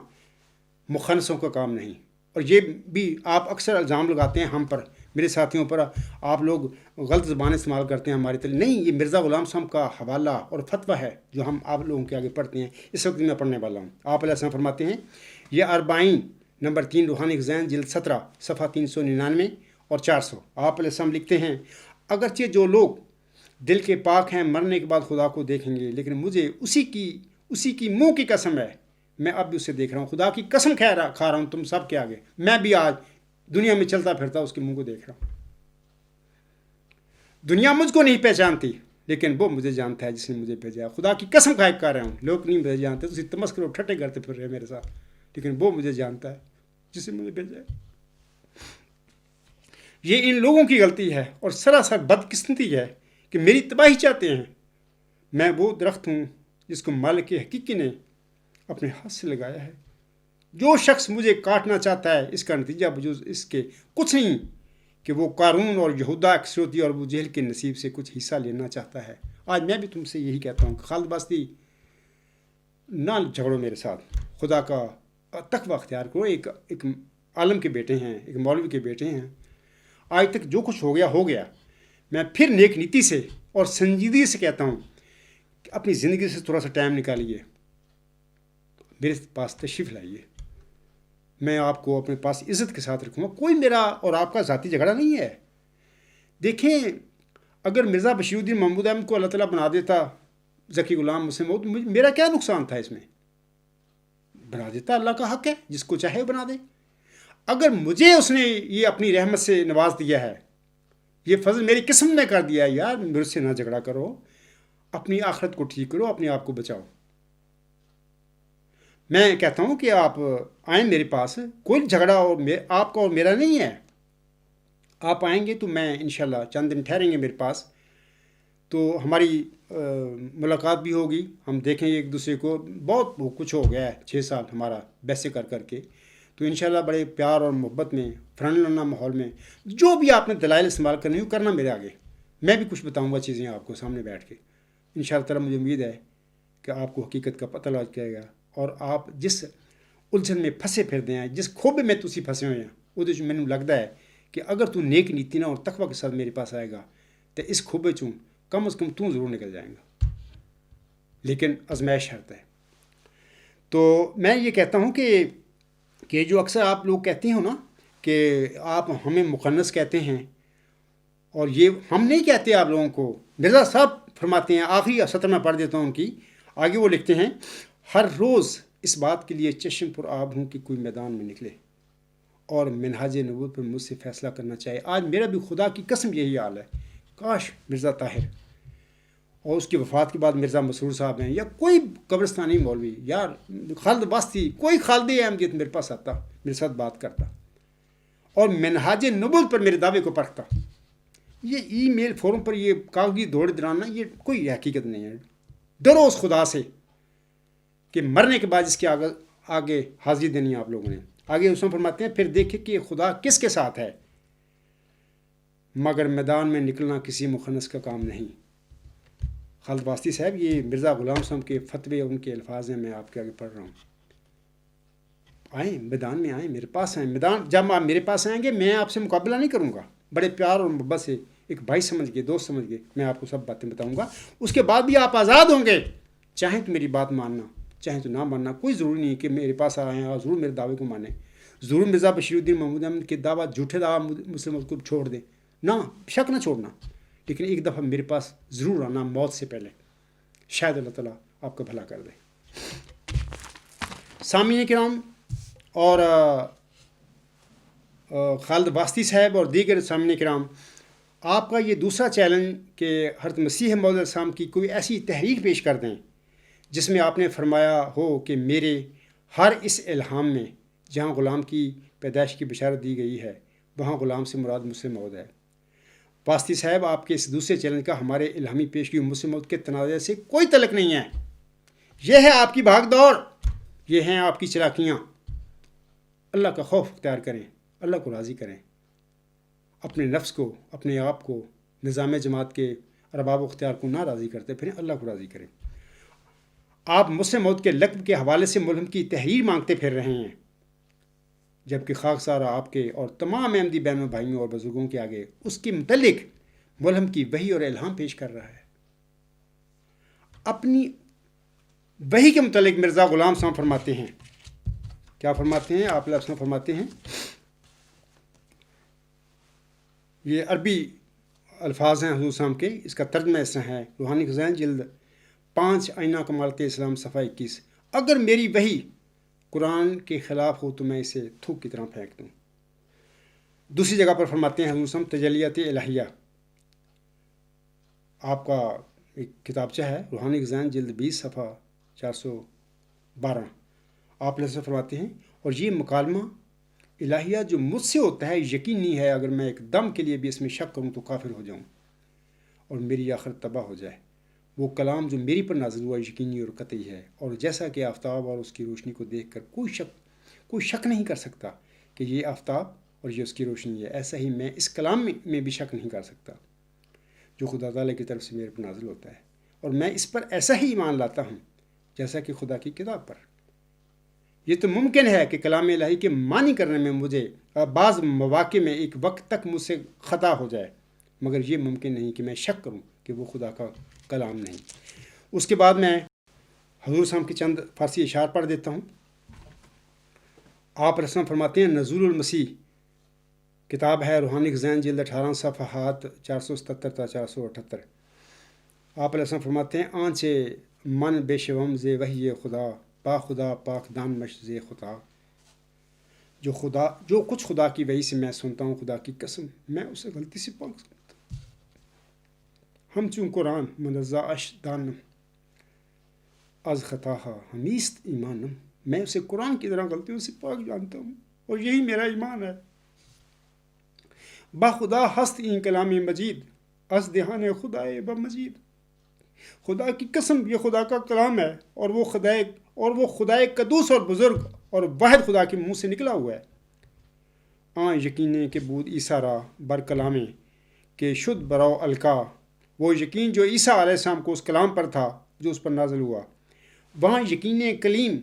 مخنصوں کا کام نہیں۔ اور یہ بھی آپ اکثر الزام لگاتے ہیں ہم پر، میرے ساتھیوں پر، آپ لوگ غلط زبان استعمال کرتے ہیں ہماری طرح، نہیں، یہ مرزا غلام صاحب کا حوالہ اور فتویٰ ہے جو ہم آپ لوگوں کے آگے پڑھتے ہیں، اس وقت میں پڑھنے والا ہوں۔ آپ علیہ السلام فرماتے ہیں، یہ اربعین نمبر 3 روحانی خزائن جلد 17 صفحہ 399 اور 400۔ آپ علیہ السلام لکھتے ہیں، اگرچہ جو لوگ دل کے پاک ہیں مرنے کے بعد خدا کو دیکھیں گے، لیکن مجھے اسی کی منہ کی قسم ہے، میں اب بھی اسے دیکھ رہا ہوں، خدا کی قسم کھا رہا ہوں تم سب کے آگے، میں بھی آج دنیا میں چلتا پھرتا اس کے منہ کو دیکھ رہا ہوں۔ دنیا مجھ کو نہیں پہچانتی، لیکن وہ مجھے جانتا ہے جس نے مجھے بھیجا ہے۔ خدا کی قسم کھا کر رہا ہوں، لوگ نہیں مجھے جانتے، تو تمسکر اور ٹھٹے کرتے پھر رہے میرے ساتھ، لیکن وہ مجھے جانتا ہے جس نے مجھے بھیجا ہے۔ یہ ان لوگوں کی غلطی ہے اور سراسر بدقسمتی ہے کہ میری تباہی چاہتے ہیں۔ میں وہ درخت ہوں جس کو مالک حقیقی نے اپنے ہاتھ سے لگایا ہے۔ جو شخص مجھے کاٹنا چاہتا ہے، اس کا نتیجہ بجوز اس کے کچھ نہیں کہ وہ قارون اور یہودا اکسیوتی اور ابو جہل کے نصیب سے کچھ حصہ لینا چاہتا ہے۔ آج میں بھی تم سے یہی کہتا ہوں کہ خالد واسطی نہ جھگڑو میرے ساتھ، خدا کا تقوی اختیار کرو۔ ایک عالم کے بیٹے ہیں، ایک مولوی کے بیٹے ہیں، آج تک جو کچھ ہو گیا۔ میں پھر نیک نیتی سے اور سنجیدگی سے کہتا ہوں کہ اپنی زندگی سے تھوڑا سا ٹائم نکالیے میرے پاس تشریف لائیے، میں آپ کو اپنے پاس عزت کے ساتھ رکھوں گا، کوئی میرا اور آپ کا ذاتی جھگڑا نہیں ہے۔ دیکھیں، اگر مرزا بشیر الدین محمود احمد کو اللہ تعالیٰ بنا دیتا ذکی غلام مسلم موعود، میرا کیا نقصان تھا اس میں؟ بنا دیتا، اللہ کا حق ہے، جس کو چاہے بنا دے۔ اگر مجھے اس نے یہ اپنی رحمت سے نواز دیا ہے، یہ فضل میری قسمت میں کر دیا ہے، یار میرے سے نہ جھگڑا کرو، اپنی آخرت کو ٹھیک کرو، اپنے آپ کو بچاؤ۔ میں کہتا ہوں کہ آپ آئیں میرے پاس، کوئی جھگڑا اور آپ کا اور میرا نہیں ہے۔ آپ آئیں گے تو میں انشاءاللہ چند دن ٹھہریں گے میرے پاس، تو ہماری ملاقات بھی ہوگی، ہم دیکھیں گے ایک دوسرے کو، بہت کچھ ہو گیا ہے 6 سال ہمارا بحثیں کر کے، تو انشاءاللہ بڑے پیار اور محبت میں، فرینڈلی ماحول میں جو بھی آپ نے دلائل استعمال کرنے ہو کرنا میرے آگے، میں بھی کچھ بتاؤں گا چیزیں آپ کو سامنے بیٹھ کے، انشاءاللہ تعالیٰ مجھے امید ہے کہ آپ کو حقیقت کا پتہ لگ جائے گا، اور آپ جس الجھن میں پھنسے پھرتے ہیں، جس کھوبے میں تسی پھنسے ہوئے ہیں، وہ مینوں لگتا ہے کہ اگر تو نیک نیتی نہ اور تقوی کے ساتھ میرے پاس آئے گا تو اس کھوبے چوں کم از کم تو ضرور نکل جائے گا، لیکن آزمائش شرط ہے۔ تو میں یہ کہتا ہوں کہ جو اکثر آپ لوگ کہتے ہیں نا کہ آپ ہمیں مخنث کہتے ہیں، اور یہ ہم نہیں کہتے آپ لوگوں کو، مرزا صاحب فرماتے ہیں، آخری سطر میں پڑھ دیتا ہوں ان کی، آگے وہ لکھتے ہیں، ہر روز اس بات کے لیے چشم پر آب ہوں کہ کوئی میدان میں نکلے اور منہاج نبوت پر مجھ سے فیصلہ کرنا چاہے۔ آج میرا بھی خدا کی قسم یہی حال ہے، کاش مرزا طاہر اور اس کی وفات کے بعد مرزا مسرور صاحب ہیں، یا کوئی قبرستانی مولوی، یار خالد واسطی، کوئی خالد احمدیت میرے پاس آتا، میرے ساتھ بات کرتا اور منہاج نبوت پر میرے دعوے کو پرکھتا۔ یہ ای میل فورم پر یہ کاغذی دوڑ درانا، یہ کوئی حقیقت نہیں ہے۔ ڈرو اس خدا سے کہ مرنے کے بعد اس کے آگے حاضری دینی ہے آپ لوگوں نے۔ آگے اس میں فرماتے ہیں، پھر دیکھیں کہ خدا کس کے ساتھ ہے، مگر میدان میں نکلنا کسی مخنث کا کام نہیں۔ خالد واسطی صاحب، یہ مرزا غلام صاحب کے فتوے اور ان کے الفاظ ہیں، میں آپ کے آگے پڑھ رہا ہوں۔ آئیں میدان میں، آئیں میرے پاس آئیں، میدان جب آپ میرے پاس آئیں گے میں آپ سے مقابلہ نہیں کروں گا، بڑے پیار اور محبت سے ایک بھائی سمجھ کے، دوست سمجھ کے میں آپ کو سب باتیں بتاؤں گا۔ اس کے بعد بھی آپ آزاد ہوں گے، چاہیں تو میری بات ماننا، چاہیں تو نہ ماننا، کوئی ضروری نہیں کہ میرے پاس آئیں اور ضرور میرے دعوے کو مانیں، ضرور مرزا بشیر الدین محمود احمد کے دعویٰ، جھوٹے دعویٰ مسلم کو چھوڑ دیں، نہ شک نہ چھوڑنا، لیکن ایک دفعہ میرے پاس ضرور آنا موت سے پہلے، شاید اللہ تعالیٰ آپ کا بھلا کر دے۔ سامعین کرام اور خالد واسطی صاحب اور دیگر سامعین کرام، آپ کا یہ دوسرا چیلنج کہ حضرت مسیح موعود علیہ السلام کی کوئی ایسی تحریر پیش کر دیں جس میں آپ نے فرمایا ہو کہ میرے ہر اس الہام میں جہاں غلام کی پیدائش کی بشارت دی گئی ہے وہاں غلام سے مراد مسلم موعود ہے۔ واسطی صاحب، آپ کے اس دوسرے چیلنج کا ہمارے الہامی پیشگی مسلم موعود کے تنازع سے کوئی تعلق نہیں ہے۔ یہ ہے آپ کی بھاگ دوڑ، یہ ہیں آپ کی چلاکیاں۔ اللہ کا خوف اختیار کریں، اللہ کو راضی کریں، اپنے نفس کو، اپنے آپ کو، نظام جماعت کے ارباب و اختیار کو نہ راضی کرتے پھریں، اللہ کو راضی کریں۔ آپ مسلم موعود کے لقب کے حوالے سے ملہم کی تحریر مانگتے پھر رہے ہیں، جبکہ خاکسار آپ کے اور تمام احمدی بہنوں بھائیوں اور بزرگوں کے آگے اس کے متعلق ملہم کی وحی اور الہام پیش کر رہا ہے۔ اپنی وحی کے متعلق مرزا غلام صاحب فرماتے ہیں، کیا فرماتے ہیں؟ آپ لفظ فرماتے ہیں، یہ عربی الفاظ ہیں حضور صاحب کے، اس کا ترجمہ اس طرح ہے، روحانی خزائن جلد 5 آئینہ کمالت اسلام صفحہ 21، اگر میری وحی قرآن کے خلاف ہو تو میں اسے تھوک کی طرح پھینک دوں۔ دوسری جگہ پر فرماتے ہیں حضور صاحب، تجلیات الہیہ، آپ کا ایک کتابچہ ہے، روحانی خزائن جلد 20 صفحہ 412، آپ لفظ فرماتے ہیں، اور یہ مکالمہ الہیہ جو مجھ سے ہوتا ہے یقینی ہے، اگر میں ایک دم کے لیے بھی اس میں شک کروں تو کافر ہو جاؤں اور میری آخرت تباہ ہو جائے۔ وہ کلام جو میری پر نازل ہوا یقینی اور قطعی ہے، اور جیسا کہ آفتاب اور اس کی روشنی کو دیکھ کر کوئی شک نہیں کر سکتا کہ یہ آفتاب اور یہ اس کی روشنی ہے، ایسا ہی میں اس کلام میں بھی شک نہیں کر سکتا جو خدا تعالیٰ کی طرف سے میرے پر نازل ہوتا ہے، اور میں اس پر ایسا ہی ایمان لاتا ہوں جیسا کہ خدا کی کتاب پر۔ یہ تو ممکن ہے کہ کلام الہی کے معنی کرنے میں مجھے بعض مواقع میں ایک وقت تک مجھ سے خطا ہو جائے، مگر یہ ممکن نہیں کہ میں شک کروں کہ وہ خدا کا کلام نہیں۔ اس کے بعد میں حضور صاحب کے چند فارسی اشعار پڑھ دیتا ہوں۔ آپ رسم فرماتے ہیں نزول المسیح کتاب ہے روحانی خزائن جلد 18 صفحات 477 تا 478۔ آپ رسم فرماتے ہیں آنچے من بے شوم زے وحی خدا پا خدا پاک دان مش زے خدا۔ جو کچھ خدا کی وحی سے میں سنتا ہوں، خدا کی قسم میں اسے غلطی سے پاک سنتا ہوں۔ ہم چون قرآن منزہ اش دانم از خطاہا ہمیست ایمانم، میں اسے قرآن کی طرح غلطیوں سے پاک جانتا ہوں اور یہی میرا ایمان ہے۔ با خدا ہست این کلام مجید از دہان خدائے بمجید، خدا کی قسم یہ خدا کا کلام ہے اور وہ خدائے قدوس اور بزرگ اور واحد خدا کے منہ سے نکلا ہوا ہے۔ یقین کے بود عیسیٰ را بر کلامے کہ شد براؤ الکا، وہ یقین جو عیسیٰ علیہ السلام کو اس کلام پر تھا جو اس پر نازل ہوا۔ وہاں یقین کلیم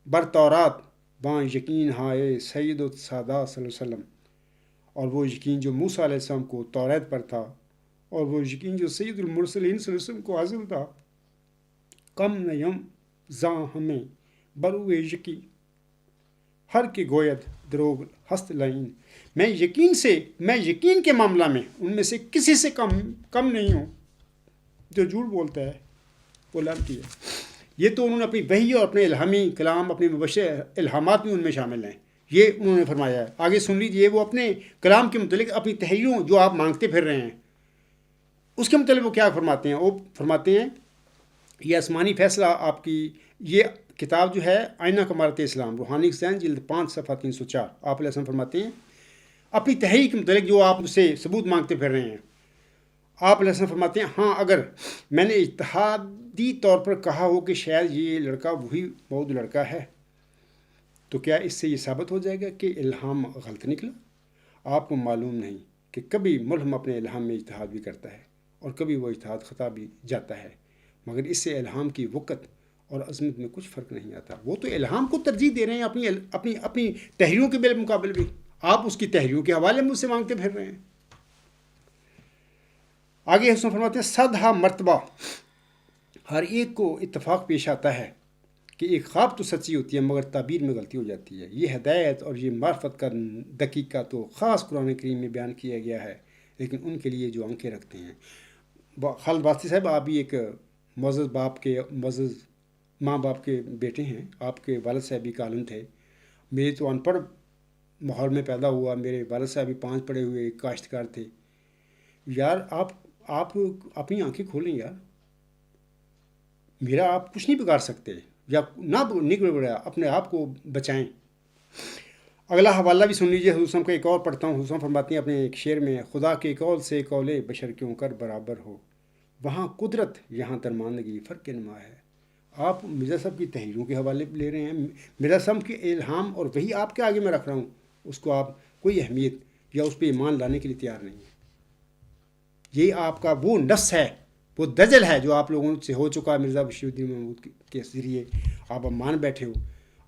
بر تورات، وہاں یقین ہائے سید السادہ صلی اللہ علیہ وسلم، اور وہ یقین جو موسیٰ علیہ السلام کو توریت پر تھا، اور وہ یقین جو سید المرسلین صلی اللہ علیہ وسلم کو حاصل تھا۔ کم نیم زاں ہمیں بروے یقین ہر کے گوید دروگ ہست لائن، میں یقین کے معاملہ میں ان میں سے کسی سے کم نہیں ہوں۔ جو جھوٹ بولتا ہے وہ لعنتی ہے۔ یہ تو انہوں نے اپنی وحی اور اپنے الہامی کلام، اپنے مبشر الہامات بھی ان میں شامل ہیں، یہ انہوں نے فرمایا ہے۔ آگے سن لیجیے، وہ اپنے کلام کے متعلق اپنی تحریروں جو آپ مانگتے پھر رہے ہیں اس کے متعلق وہ کیا فرماتے ہیں؟ وہ فرماتے ہیں یہ آسمانی فیصلہ، آپ کی یہ کتاب جو ہے آئینہ کمارت اسلام روحانی خزائن جلد 5 صفحہ 304، آپ علیہ السلام فرماتے ہیں اپنی تحریر کے متعلق جو آپ اسے ثبوت مانگتے پھر رہے ہیں، آپ علیہ السلام فرماتے ہیں ہاں اگر میں نے اجتہادی طور پر کہا ہو کہ شاید یہ لڑکا وہی موعود لڑکا ہے، تو کیا اس سے یہ ثابت ہو جائے گا کہ الہام غلط نکلا؟ آپ کو معلوم نہیں کہ کبھی ملہم اپنے الہام میں اجتہاد بھی کرتا ہے اور کبھی وہ اجتہاد خطا بھی جاتا ہے، مگر اس سے الہام کی وقت اور عظمت میں کچھ فرق نہیں آتا۔ وہ تو الہام کو ترجیح دے رہے ہیں اپنی تحریروں کے بالمقابل بھی، آپ اس کی تحریروں کے حوالے مجھ سے مانگتے پھر رہے ہیں۔ آگے حسن فرماتے ہیں صدہا مرتبہ ہر ایک کو اتفاق پیش آتا ہے کہ ایک خواب تو سچی ہوتی ہے مگر تعبیر میں غلطی ہو جاتی ہے۔ یہ ہدایت اور یہ معرفت کا دقیقہ تو خاص قرآن کریم میں بیان کیا گیا ہے، لیکن ان کے لیے جو آنکھیں رکھتے ہیں۔ خالد باستی صاحب، آپ بھی ایک معزز ماں باپ کے بیٹے ہیں، آپ کے والد صاحب بھی کالم تھے۔ میرے تو ان پڑھ ماحول میں پیدا ہوا، میرے والد صاحب بھی 5 پڑھے ہوئے ایک کاشتکار تھے۔ یار آپ اپنی آنکھیں کھولیں یار، میرا آپ کچھ نہیں بگاڑ سکتے، یا نہ بگڑا اپنے آپ کو بچائیں۔ اگلا حوالہ بھی سن لیجیے، حضور کا ایک اور پڑھتا ہوں۔ حضور فرماتے ہیں اپنے ایک شعر میں خدا کے قول سے قول بشر کیوں کر برابر ہو، وہاں قدرت یہاں درماندگی فرق نما ہے۔ آپ مرزا صاحب کی تحریروں کے حوالے لے رہے ہیں، مرزا صاحب کے الہام اور وہی آپ کے آگے میں رکھ رہا ہوں، اس کو آپ کوئی اہمیت یا اس پہ ایمان لانے کے لیے تیار نہیں ہیں۔ یہ آپ کا وہ نفس ہے، وہ دجل ہے جو آپ لوگوں سے ہو چکا ہے مرزا بشیر الدین محمود کے ذریعے، آپ مان بیٹھے ہو۔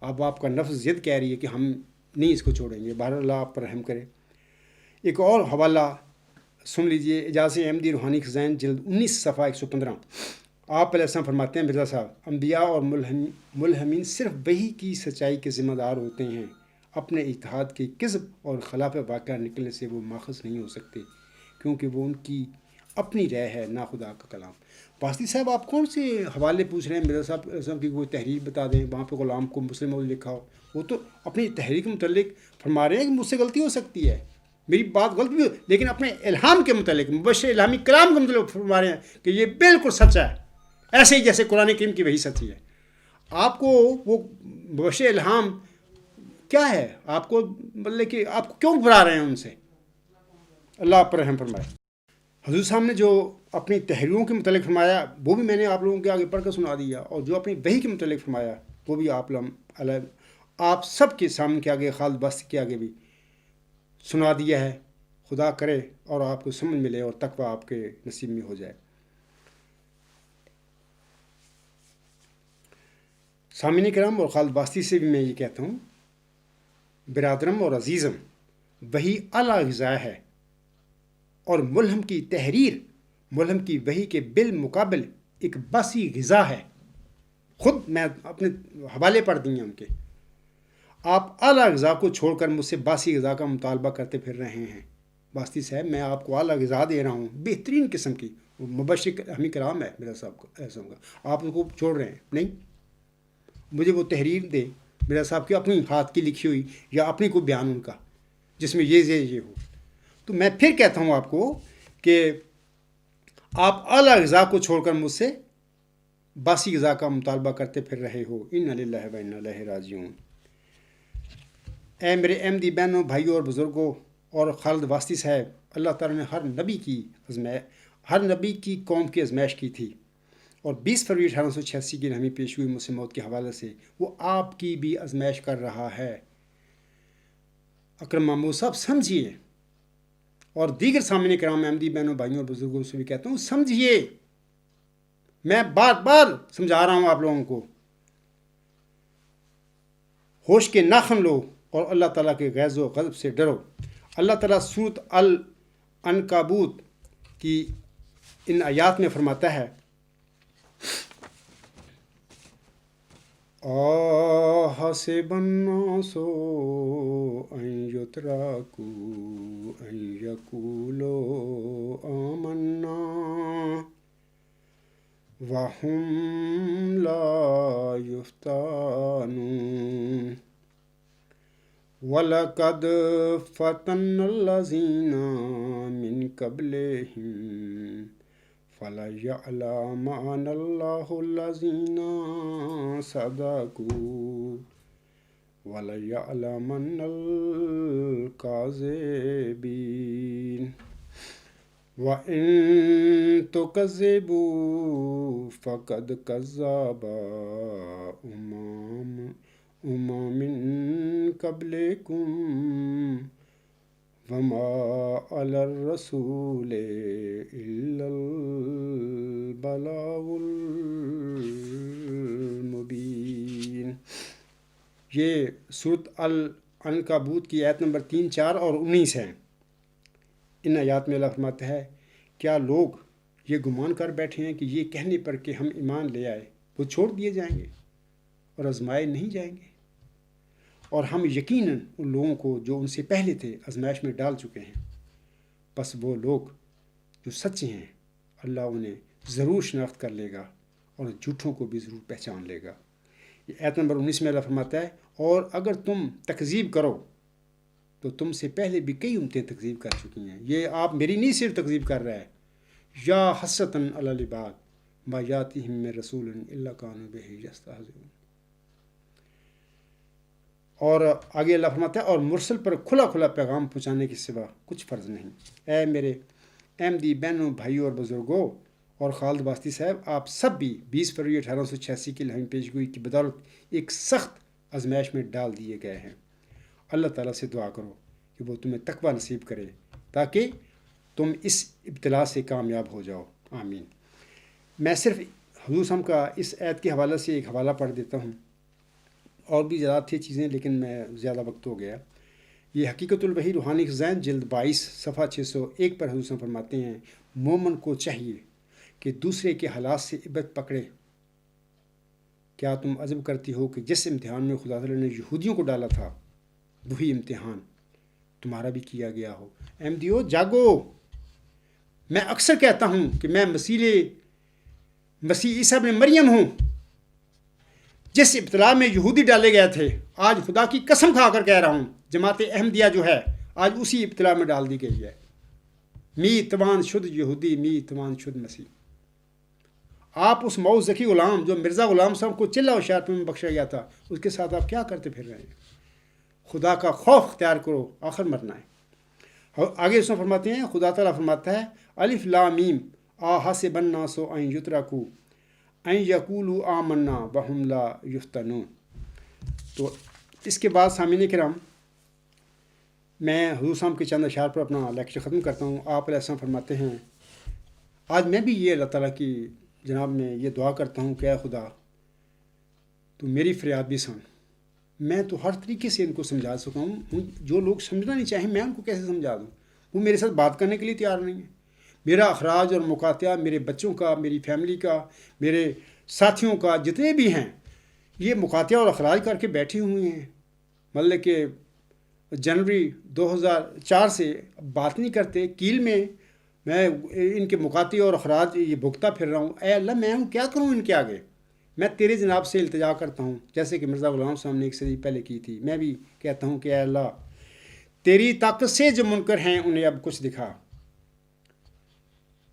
اب آپ کا نفس ضد کہہ رہی ہے کہ ہم نہیں اس کو چھوڑیں گے، بہر اللہ آپ پر رحم کرے۔ ایک اور حوالہ سن لیجئے، اجاز احمدی روحانی خزائن جلد 19 صفحہ 115، آپ علیہ السلام فرماتے ہیں مرزا صاحب انبیاء اور ملہمین صرف وحی کی سچائی کے ذمہ دار ہوتے ہیں، اپنے اجتہاد کے کذب اور خلاف واقعہ نکلنے سے وہ ماخذ نہیں ہو سکتے، کیونکہ وہ ان کی اپنی رائے ہے نہ خدا کا کلام۔ پاستی صاحب آپ کون سے حوالے پوچھ رہے ہیں؟ مرزا صاحب کی کوئی تحریر بتا دیں، وہاں پہ غلام کو مسلم موضوع لکھا ہو۔ وہ تو اپنی تحریر کے متعلق فرما رہے ہیں کہ مجھ سے غلطی ہو سکتی ہے، میری بات غلط بھی ہو، لیکن اپنے الہام کے متعلق مبشر الہامی کلام کے متعلق فرما رہے ہیں کہ یہ بالکل سچا ہے، ایسے ہی جیسے قرآن کریم کی وحی سچی ہے۔ آپ کو وہ مبشر الہام کیا ہے؟ آپ کو مطلب کہ آپ کو کیوں گھبرا رہے ہیں ان سے؟ اللہ آپ پر رحم فرمائے۔ حضور صاحب نے جو اپنی تحریروں کے متعلق فرمایا وہ بھی میں نے آپ لوگوں کے آگے پڑھ کر سنا دیا، اور جو اپنی وحی کے متعلق فرمایا وہ بھی آپ سب کے سامنے کے آگے، خالد باستی کے آگے بھی سنا دیا ہے۔ خدا کرے اور آپ کو سمجھ ملے اور تقوی آپ کے نصیب میں ہو جائے۔ سامعین کرام اور خالد باستی سے بھی میں یہ کہتا ہوں، برادرم اور عزیزم، وحی اعلیٰ غذا ہے اور ملہم کی تحریر ملہم کی وحی کے بالمقابل ایک باسی غذا ہے۔ خود میں اپنے حوالے پڑھ دیے ان کے. آپ اعلیٰ غذا کو چھوڑ کر مجھ سے باسی غذا کا مطالبہ کرتے پھر رہے ہیں. واسطی صاحب میں آپ کو اعلیٰ غذا دے رہا ہوں بہترین قسم کی. مبشر ہمیں کلام ہے میرا صاحب کا ایسا ہوگا. آپ اس کو چھوڑ رہے ہیں. نہیں, مجھے وہ تحریر دے میرا صاحب کی اپنی ہاتھ کی لکھی ہوئی یا اپنی کوئی بیان ان کا جس میں یہ ہو. تو میں پھر کہتا ہوں آپ کو کہ آپ اعلیٰ غذا کو چھوڑ کر مجھ سے باسی غذا کا مطالبہ کرتے پھر رہے ہو. انا للہ و انا الیہ راجعون. اے میرے احمدی بہنوں, بھائیوں اور بزرگوں اور خالد واسطی صاحب, اللہ تعالیٰ نے ہر نبی کی قوم کی آزمائش کی تھی, اور 20 فروری 1886 کی ہمیں پیش ہوئی مسلم موت کے حوالے سے وہ آپ کی بھی آزمائش کر رہا ہے. اکرم محمود صاحب سمجھیے, اور دیگر سامعین کرام احمدی بہنوں بھائیوں اور بزرگوں سے بھی کہتا ہوں سمجھیے. میں بار بار سمجھا رہا ہوں آپ لوگوں کو, ہوش کے ناخن لو اور اللہ تعالیٰ کے غیظ و غضب سے ڈرو. اللہ تعالیٰ سورۃ العنکبوت کی ان آیات میں فرماتا ہے حسب الناس ان یترکوا ان یقولوا آمنا وهم لا يفتنون وَلَقَدْ فَتَنَّ الَّذِينَ مِنْ قَبْلِهِمْ فَلَيَعْلَمَنَّ اللَّهُ الَّذِينَ صَدَقُوا وَلَيَعْلَمَنَّ الْكَاذِبِينَ. وَإِن تُكَذِّبُوا فَقَدْ كَذَّبَ من قبلكم وما على الرسول إلا البلاغ المبين. یہ سورۃ العنکبوت کی آیت نمبر 3, 4 اور 19 ہے. ان آیات میں اللہ فرماتا ہے کیا لوگ یہ گمان کر بیٹھے ہیں کہ یہ کہنے پر کہ ہم ایمان لے آئے وہ چھوڑ دیے جائیں گے اور آزمائے نہیں جائیں گے؟ اور ہم یقیناً ان لوگوں کو جو ان سے پہلے تھے آزمائش میں ڈال چکے ہیں. بس وہ لوگ جو سچے ہیں اللہ انہیں ضرور شناخت کر لے گا اور جھوٹوں کو بھی ضرور پہچان لے گا. یہ آیت نمبر 19 میں اللہ فرماتا ہے اور اگر تم تکذیب کرو تو تم سے پہلے بھی کئی امتیں تکذیب کر چکی ہیں. یہ آپ میری نہیں صرف تکذیب کر رہا ہے. یا حسرتاً علی العباد ما یاتیہم من رسول الا کانوا بہ یستہزئون. اور آگے اللہ فرماتا ہے اور مرسل پر کھلا کھلا پیغام پہنچانے کے سوا کچھ فرض نہیں. اے میرے احمدی بہنوں بھائیوں اور بزرگوں اور خالد واسطی صاحب, آپ سب بھی 20 فروری 1886 کی لہمی پیشگوئی کی بدولت ایک سخت آزمائش میں ڈال دیے گئے ہیں. اللہ تعالیٰ سے دعا کرو کہ وہ تمہیں تقوی نصیب کرے تاکہ تم اس ابتلا سے کامیاب ہو جاؤ. آمین. میں صرف حضور صاحب کا اس آیت کے حوالے سے ایک حوالہ پڑھ دیتا ہوں, اور بھی زیادہ تھی چیزیں لیکن میں زیادہ وقت ہو گیا. یہ حقیقت الوحی روحانی خزائن جلد 22 صفحہ 601 پر حضور صاحب فرماتے ہیں مومن کو چاہیے کہ دوسرے کے حالات سے عبرت پکڑے. کیا تم عزم کرتی ہو کہ جس امتحان میں خدا تعالیٰ نے یہودیوں کو ڈالا تھا وہی امتحان تمہارا بھی کیا گیا ہو؟ احمدیو جاگو. میں اکثر کہتا ہوں کہ میں مسیح عیسیٰ ابن مریم ہوں. جس ابتلا میں یہودی ڈالے گئے تھے آج خدا کی قسم کھا کر کہہ رہا ہوں جماعت احمدیہ جو ہے آج اسی ابتلا میں ڈال دی گئی ہے. می توان شد یہودی می توان شد مسیح. آپ اس مئو ذکی غلام جو مرزا غلام صاحب کو چلہ و شارپ میں بخشا گیا تھا اس کے ساتھ آپ کیا کرتے پھر رہے ہیں؟ خدا کا خوف اختیار کرو, آخر مرنا ہے. آگے اس میں فرماتے ہیں خدا تعالیٰ فرماتا ہے الف لام میم حسب الناس ان یترکوا ان یقولوا آمنا وهم لا یفتنون. تو اس کے بعد سامعین کرام میں حضور صاحب کے چند اشعار پر اپنا لیکچر ختم کرتا ہوں. آپ علیہ السلام فرماتے ہیں آج میں بھی یہ اللہ تعالیٰ کی جناب میں یہ دعا کرتا ہوں کہ اے خدا تو میری فریاد بھی سن. میں تو ہر طریقے سے ان کو سمجھا سکا ہوں. جو لوگ سمجھنا نہیں چاہیں میں ان کو کیسے سمجھا دوں؟ وہ میرے ساتھ بات کرنے کے لیے تیار نہیں ہے. میرا اخراج اور مقاطعہ میرے بچوں کا, میری فیملی کا, میرے ساتھیوں کا جتنے بھی ہیں یہ مقاطع اور اخراج کر کے بیٹھے ہوئے ہیں، مطلب کہ جنوری 2004 سے بات نہیں کرتے، کیل میں میں ان کے مقاطع اور اخراج یہ بھگتا پھر رہا ہوں۔ اے اللہ میں ہوں کیا کروں ان کے آگے؟ میں تیرے جناب سے التجا کرتا ہوں، جیسے کہ مرزا غلام صاحب نے ایک صدی پہلے کی تھی۔ میں بھی کہتا ہوں کہ اے اللہ تیری طاقت سے جو منکر ہیں انہیں اب کچھ دکھا،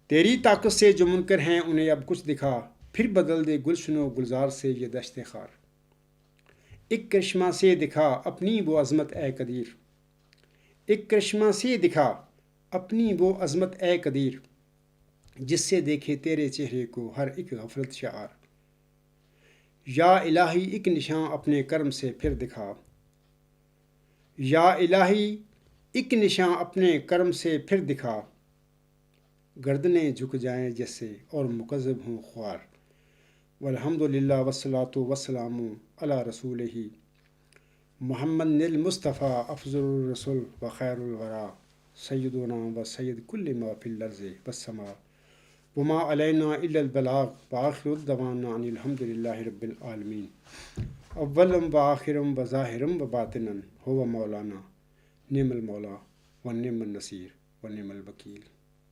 تیری طاقت سے جو منکر ہیں انہیں اب کچھ دکھا، پھر بدل دے گلشن و گلزار سے یہ دشت خار۔ ایک کرشمہ سے دکھا اپنی وہ عظمت اے قدیر، ایک کرشمہ سے دکھا اپنی وہ عظمت اے قدیر، جس سے دیکھے تیرے چہرے کو ہر ایک غفلت شعار۔ یا الہی ایک نشان اپنے کرم سے پھر دکھا، یا الہی ایک نشان اپنے کرم سے پھر دکھا، گردنیں جھک جائیں جیسے اور مکذب ہوں خوار۔ والحمد للہ والصلاۃ والسلام علی رسولہ محمد المصطفیٰ افضل الرسل و خیر الورا سیدنا و سید کل ما فی الارض والسماء وما علینا الا البلاغ وآخر دعوانا ان الحمد للہ رب العالمین۔ اولم و آخرم و ظاہرم و باطنا ہو مولانا، نعم المولا و نعم النصیر و نعم الوکیل۔